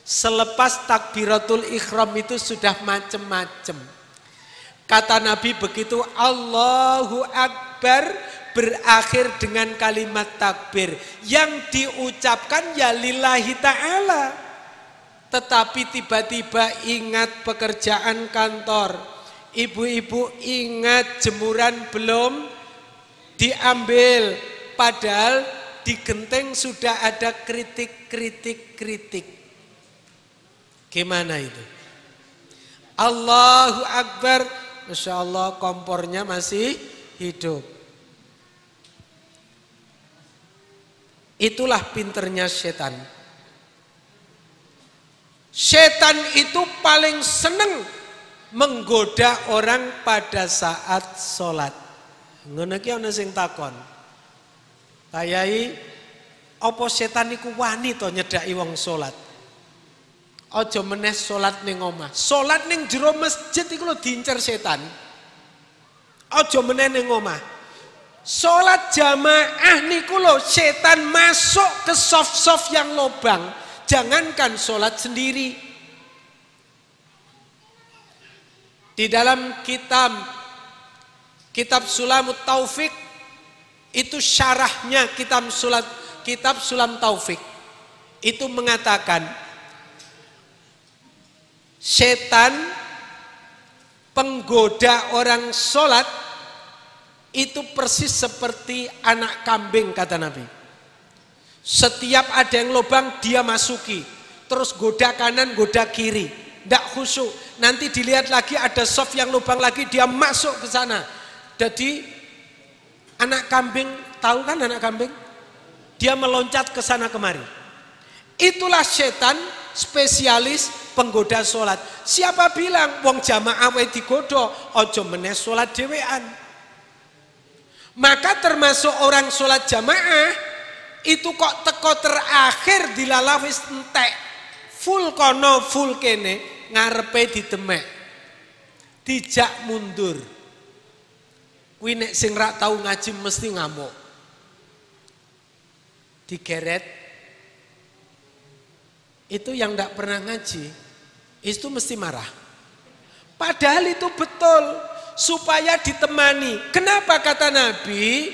Selepas takbiratul ihram itu sudah macam-macam. Kata Nabi begitu Allahu akbar berakhir dengan kalimat takbir. Yang diucapkan ya lillahi ta'ala. Tetapi tiba-tiba ingat pekerjaan kantor. Ibu-ibu ingat jemuran belum diambil. Padahal di genteng sudah ada kritik. Gimana itu? Allahu akbar. Masya Allah kompornya masih hidup. Itulah pinternya setan. Setan itu paling seneng menggoda orang pada saat sholat. Ngono ki ana sing takon. Pak Yai, apa setan iku wani to nyedaki wong sholat? Aja meneh sholat ning omah. Sholat ning jero masjid iku lho diincer setan. Aja meneh ning omah. Sholat jamaah niku lho setan masuk ke soft-soft yang lobang. Jangankan sholat sendiri. Di dalam kitab Sulamut Taufik itu syarahnya kitab Sulam Taufik itu mengatakan setan penggoda orang sholat itu persis seperti anak kambing kata Nabi. Setiap ada yang lubang dia masuki, terus goda kanan, goda kiri, tidak khusyuk. Nanti dilihat lagi ada soft yang lubang lagi dia masuk ke sana. Jadi anak kambing, tahu kan anak kambing? Dia meloncat ke sana kemari. Itulah setan spesialis penggoda sholat. Siapa bilang wong jamaah wae digoda, ojo meneh sholat dhewean. Maka termasuk orang sholat jamaah itu kok teko terakhir dilalawis entek. Full kono full kene ngarepe ditemek. Dijak mundur. Kuwi nek sing ra tau ngaji mesti ngamuk. Digeret. Itu yang ndak pernah ngaji, itu mesti marah. Padahal itu betul, supaya ditemani. Kenapa kata Nabi?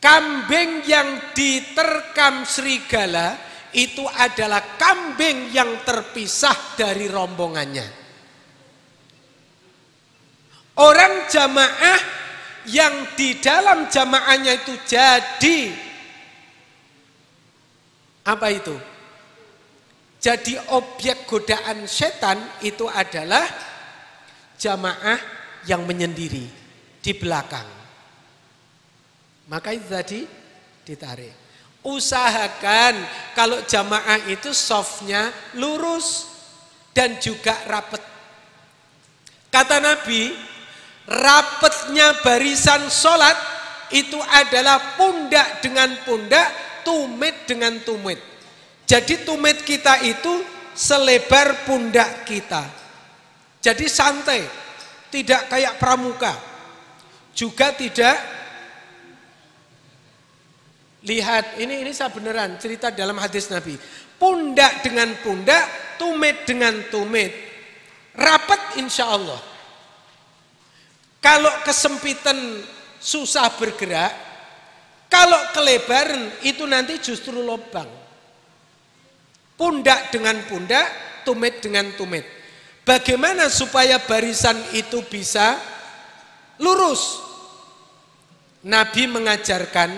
Kambing yang diterkam serigala itu adalah kambing yang terpisah dari rombongannya. Orang jamaah yang di dalam jamaahnya itu jadi apa itu? Jadi objek godaan setan itu adalah jamaah yang menyendiri di belakang. Maka itu tadi ditarik. Usahakan kalau jamaah itu softnya lurus dan juga rapet. Kata Nabi, rapetnya barisan sholat itu adalah pundak dengan pundak, tumit dengan tumit. Jadi tumit kita itu selebar pundak kita. Jadi santai, tidak kayak pramuka. Juga tidak lihat, ini saya beneran cerita dalam hadis Nabi. Pundak dengan pundak, tumit dengan tumit. Rapat insya Allah. Kalau kesempitan susah bergerak, kalau kelebaran itu nanti justru lubang. Pundak dengan pundak, tumit dengan tumit. Bagaimana supaya barisan itu bisa lurus? Nabi mengajarkan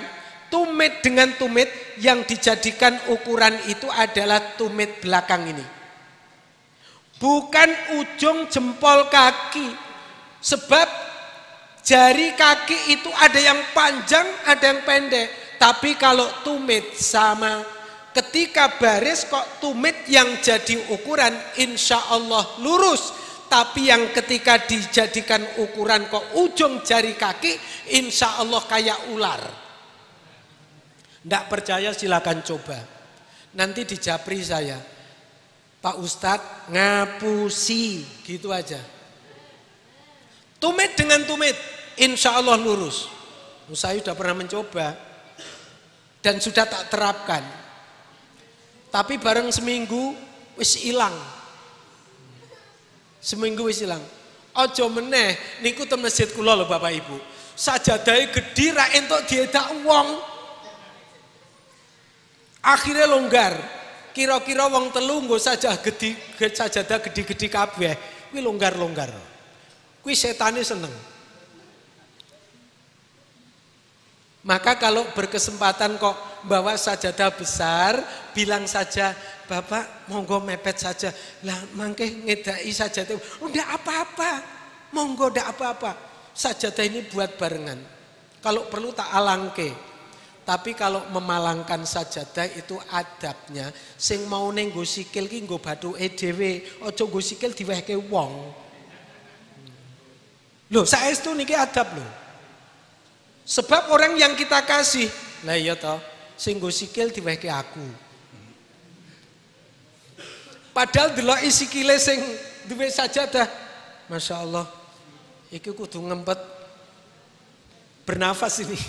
tumit dengan tumit yang dijadikan ukuran itu adalah tumit belakang ini. bukan ujung jempol kaki. Sebab jari kaki itu ada yang panjang, ada yang pendek. Tapi kalau tumit sama, ketika baris kok tumit yang jadi ukuran, insya Allah lurus. Tapi yang ketika dijadikan ukuran kok ujung jari kaki, insya Allah kayak ular. Nggak percaya silakan coba. Nanti dijapri saya, Pak Ustadz ngapusi, gitu aja. Tumit dengan tumit, insya Allah lurus. Saya sudah pernah mencoba dan sudah tak terapkan. Tapi bareng seminggu wis ilang. Seminggu wis ilang. Ojo meneh niku teng masjid kula lho Bapak Ibu. Sajadahe gedhi ra entuk diedak wong. Akhirnya longgar. Kira-kira wong telu nggo sajadah gedhi-gedhi kabeh. Kuwi longgar-longgar. Kuwi setane seneng. Maka kalau berkesempatan kok bawa sajadah besar, bilang saja, Bapak monggo mepet saja. Lah mangke ngedai sajadah. Udah apa-apa. Monggo ndak apa-apa. Sajadah ini buat barengan. Kalau perlu tak alangke. Tapi kalau memalangkan sajadah itu adabnya. Sing mau ning nggo sikil ki nggo bathuke dhewe. Aja nggo sikil diwehke wong. Loh, saestu niki adab loh. Sebab orang yang kita kasih, lah iya toh, sing nggo sikil diwehke aku. Padahal deloki sikile sing duwe sajadah, Masya Allah, iki kudu ngempet bernafas ini.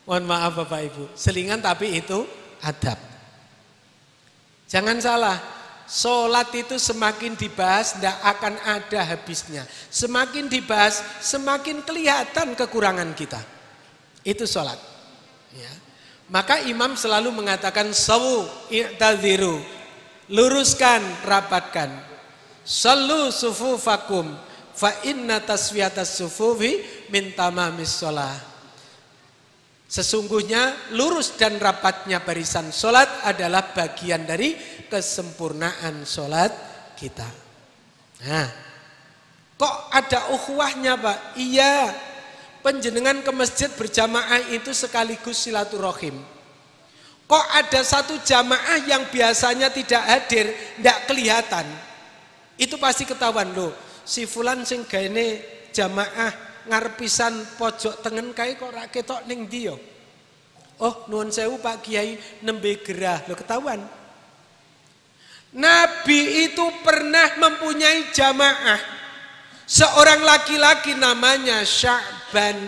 Mohon maaf Bapak Ibu, selingan tapi itu adab. Jangan salah. Sholat itu semakin dibahas tidak akan ada habisnya. Semakin dibahas semakin kelihatan kekurangan kita. Itu sholat ya. Maka imam selalu mengatakan sawu i'tadhiru, luruskan, rapatkan. Sallu sufufakum fa inna taswiyatas sufufi min tamamis sholah. Sesungguhnya lurus dan rapatnya barisan sholat adalah bagian dari kesempurnaan sholat kita. Nah, kok ada ukhuwahnya Pak? Iya, penjenengan ke masjid berjamaah itu sekaligus silaturahim. Kok ada satu jamaah yang biasanya tidak hadir, tidak kelihatan? Itu pasti ketahuan loh. Si fulan sing gaene jamaah ngarepisan pojok tengen kae kok ra ketok ning ndi yo. Oh, nuwun sewu Pak Kiai nembe gerah. Lho ketahuan. Nabi itu pernah mempunyai jamaah. Seorang laki-laki namanya Sya'ban.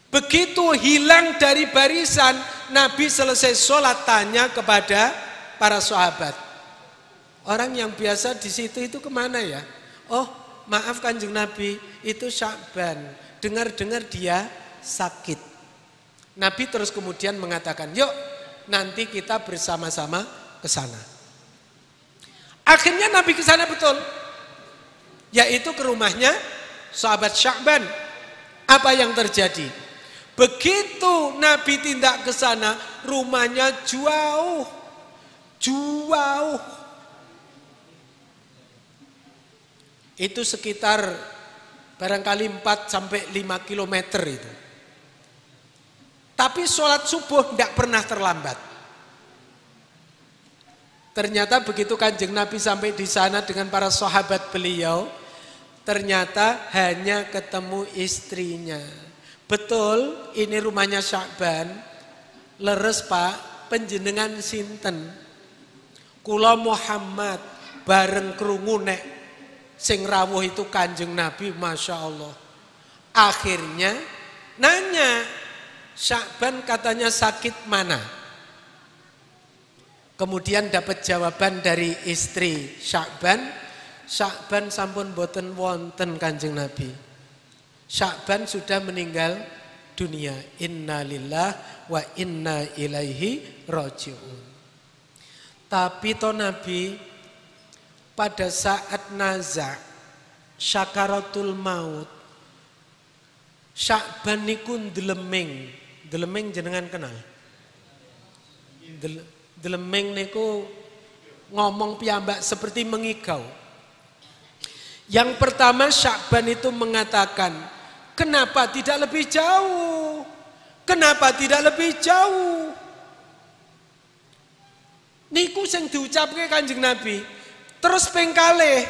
Begitu hilang dari barisan, Nabi selesai sholat tanya kepada para sahabat. Orang yang biasa di situ itu kemana ya? Oh, maaf Kanjeng Nabi, itu Sya'ban. Dengar-dengar dia sakit. Nabi terus kemudian mengatakan, yuk nanti kita bersama-sama ke sana. Akhirnya Nabi ke sana betul. Yaitu ke rumahnya sahabat Sya'ban. Apa yang terjadi? Begitu Nabi tindak ke sana, rumahnya jauh. Itu sekitar barangkali 4 sampai 5 kilometer itu. Tapi sholat subuh tidak pernah terlambat. Ternyata begitu Kanjeng Nabi sampai di sana dengan para sahabat beliau, ternyata hanya ketemu istrinya. Betul, ini rumahnya Sya'ban. Leres Pak, penjenengan sinten? Kula Muhammad, bareng krungu nek sing rawuh itu Kanjeng Nabi, Masya Allah. Akhirnya nanya, Sya'ban katanya sakit mana? Kemudian dapat jawaban dari istri Sya'ban, Sya'ban sampun boten wonten Kanjeng Nabi. Sya'ban sudah meninggal dunia. Inna lillah wa inna ilaihi raji'un. Tapi toh Nabi pada saat naza syakaratul maut, Sya'ban niku ndeleming. Deleming jenengan kenal? Deleming niku ngomong piyambak seperti mengigau. Yang pertama Sya'ban itu mengatakan, kenapa tidak lebih jauh? Kenapa tidak lebih jauh? Niku sing diucapke Kanjeng Nabi. Terus pengkalih,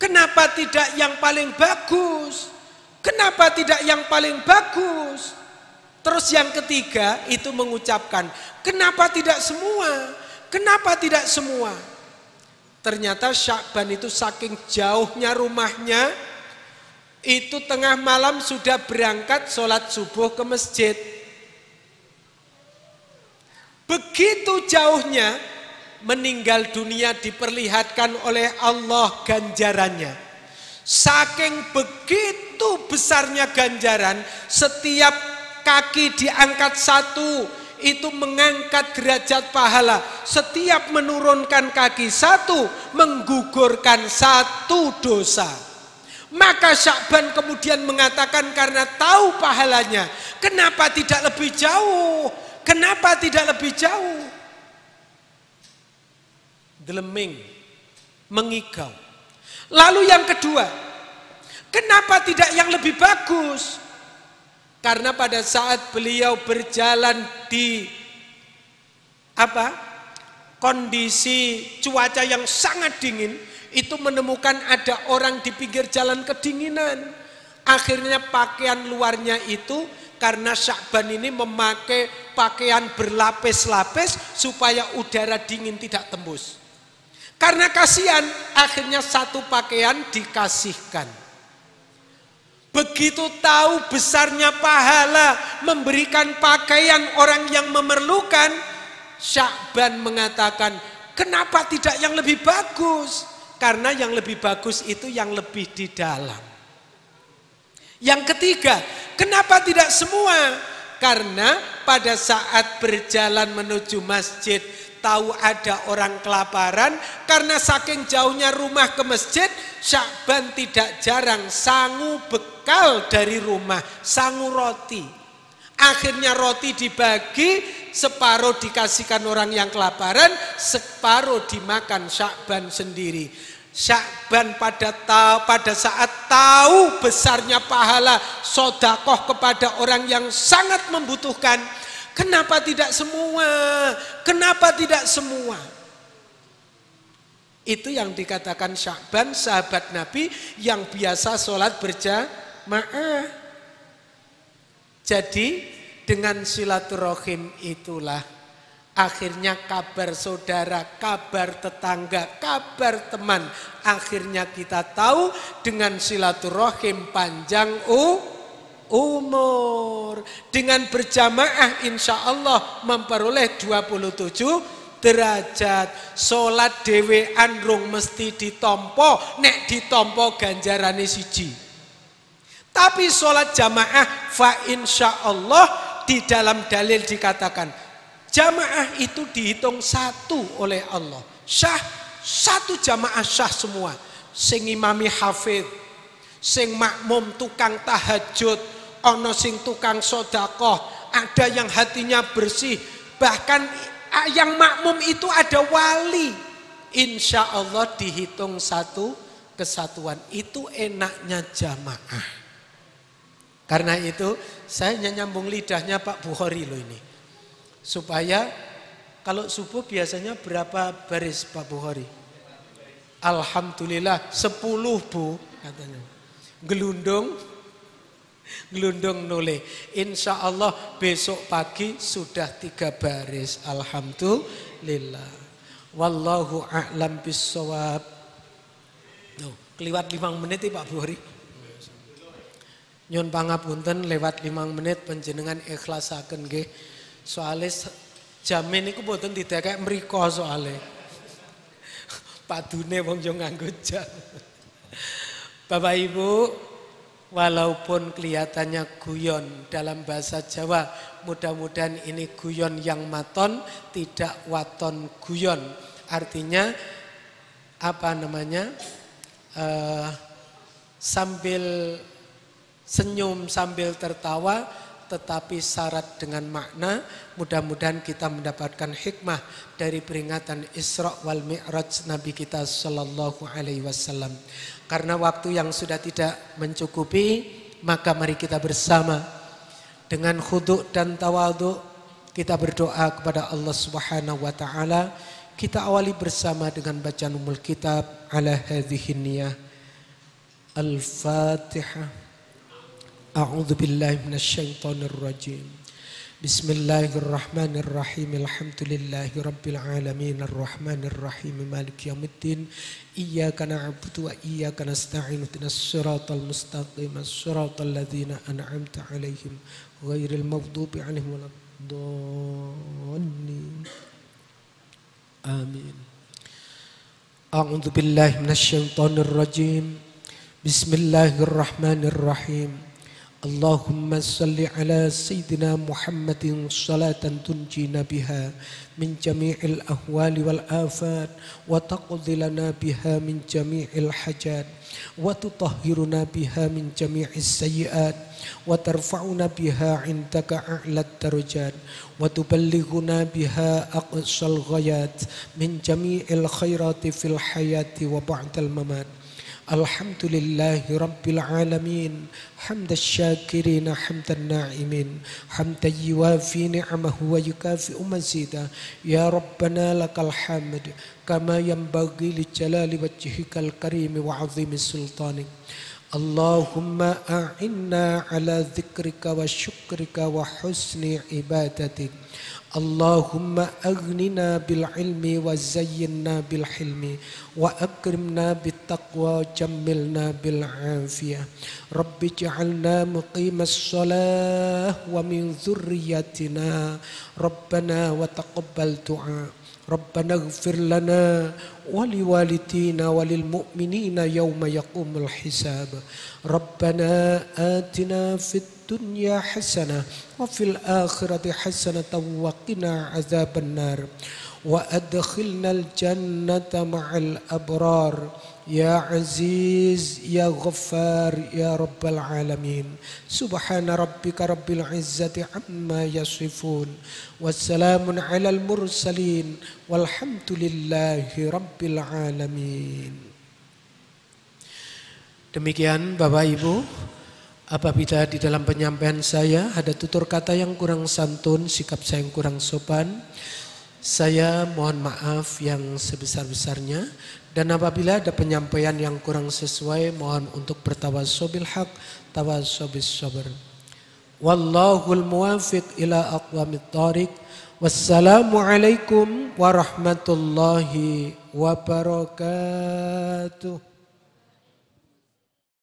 kenapa tidak yang paling bagus? Kenapa tidak yang paling bagus? Terus yang ketiga itu mengucapkan, kenapa tidak semua? Kenapa tidak semua? Ternyata Sya'ban itu saking jauhnya rumahnya, itu tengah malam sudah berangkat sholat subuh ke masjid. Begitu jauhnya, meninggal dunia diperlihatkan oleh Allah ganjarannya. Saking begitu besarnya ganjaran, setiap kaki diangkat satu, itu mengangkat derajat pahala. Setiap menurunkan kaki satu, menggugurkan satu dosa. Maka Sya'ban kemudian mengatakan karena tahu pahalanya, kenapa tidak lebih jauh? Kenapa tidak lebih jauh? Geleming, mengigau. Lalu yang kedua, kenapa tidak yang lebih bagus? Karena pada saat beliau berjalan di kondisi cuaca yang sangat dingin, itu menemukan ada orang di pinggir jalan kedinginan. Akhirnya pakaian luarnya itu, karena Sya'ban ini memakai pakaian berlapis-lapis supaya udara dingin tidak tembus. Karena kasihan, akhirnya satu pakaian dikasihkan. Begitu tahu besarnya pahala memberikan pakaian orang yang memerlukan, Sya'ban mengatakan, kenapa tidak yang lebih bagus? Karena yang lebih bagus itu yang lebih di dalam. Yang ketiga, kenapa tidak semua? Karena pada saat berjalan menuju masjid, tahu ada orang kelaparan, karena saking jauhnya rumah ke masjid, Sya'ban tidak jarang sangu bekal dari rumah, sangu roti. Akhirnya roti dibagi, separuh dikasihkan orang yang kelaparan, separuh dimakan Sya'ban sendiri. Sya'ban pada saat tahu besarnya pahala sodakoh kepada orang yang sangat membutuhkan, kenapa tidak semua? Kenapa tidak semua? Itu yang dikatakan Sya'ban, sahabat Nabi yang biasa sholat berjamaah. Jadi dengan silaturahim itulah akhirnya kabar saudara, kabar tetangga, kabar teman, akhirnya kita tahu dengan silaturahim panjang umur. Dengan berjamaah insya Allah memperoleh 27 derajat. Sholat dhewean rung mesti ditompo, nek ditompo ganjarane siji. Tapi sholat jamaah fa insya Allah di dalam dalil dikatakan jamaah itu dihitung satu oleh Allah. Syah, satu jamaah syah semua. Sing imami hafidh, sing makmum tukang tahajud, ono sing tukang sodakoh, ada yang hatinya bersih, bahkan yang makmum itu ada wali. Insya Allah dihitung satu kesatuan. Itu enaknya jamaah. Karena itu saya nyambung lidahnya Pak Bukhari loh ini. Supaya kalau subuh biasanya berapa baris Pak Bukhari? Alhamdulillah 10 Bu katanya. Gelundung noleh. Insya Allah besok pagi sudah 3 baris. Alhamdulillah. Wallahu a'lam bissawab. Keliwat 5 menit Pak Bukhari. Nyun pangapunten lewat 5 menit panjenengan ikhlasaken nggih. Soale jamin iku mboten didekek mriko soale. Padune wong yo nganggo jam. Bapak Ibu, walaupun kelihatannya guyon dalam bahasa Jawa, mudah-mudahan ini guyon yang maton, tidak waton guyon. Artinya sambil senyum sambil tertawa, tetapi syarat dengan makna. Mudah-mudahan kita mendapatkan hikmah dari peringatan Isra wal Mi'raj Nabi kita sallallahu alaihi wasallam. Karena waktu yang sudah tidak mencukupi, maka mari kita bersama dengan khudu' dan tawadhu kita berdoa kepada Allah Subhanahu wa taala. Kita awali bersama dengan bacaan umul kitab ala hadhihi niyah. Al-Fatihah. A'udzu billahi minasyaitonir rajim. Bismillahirrahmanirrahim. Alhamdulillahi rabbil alamin arrahmanir rahim maliki yaumiddin. Iyyaka na'budu wa iyyaka nasta'in. Ihdinas siratal mustaqim. Shiratal ladzina an'amta 'alaihim ghairil maghdubi 'alaihim waladdallin. Amin. A'udzu billahi minasyaitonir rajim. Bismillahirrahmanirrahim. Allahumma salli ala sayyidina Muhammadin salatan tunjina biha min jami'il ahwali wal afat wa taqdi lana biha min jami'il hajat wa tutahhiruna biha min jami'is sayyi'at wa tarfa'una biha 'indaka a'lat darajat wa tuballighuna biha aqsal ghayat min jami'il khairati fil hayati wa ba'dal mamat. Alhamdulillahi rabbil alamin. Hamdas syakirina hamdan na'imin. Hamdan yuwafi ni'amahu wa yukafi'u mazida. Ya Rabbana lakal hamd kama yanbaghi li jalali wajhikal karimi wa 'azimi sultanik. Allahumma a'inna ala dzikrika wa syukrika wa husni ibadatik. Allahumma aghnina bil ilmi wa zayyinna bil hilmi wa akrimna bit taqwa jammilna bil afiyah. Rabbi ij'alna muqimas shalah wa min dzurriyyatina Rabbana wa taqabbal du'a. Rabbana ighfir lana wa liwalidina wa lil mu'minina yawma yaqumul hisab. Rabbana atina fid dunya hasanah wa fil akhirati hasanatan wa qina adzaban nar wa adkhilnal jannata ma'al abrar. Ya Aziz, Ya Ghaffar, Ya Rabbal Alamin. Subhana rabbika rabbil izzati amma yasifun. Wassalamun alal mursalin. Walhamdulillahi rabbil alamin. Demikian Bapak Ibu, apabila di dalam penyampaian saya ada tutur kata yang kurang santun, sikap saya yang kurang sopan, saya mohon maaf yang sebesar-besarnya. Dan apabila ada penyampaian yang kurang sesuai, mohon untuk bertawassul bil haq, tawassul bis sabr. Wallahul muwafiq ila aqwamit thariq. Wassalamualaikum warahmatullahi wabarakatuh.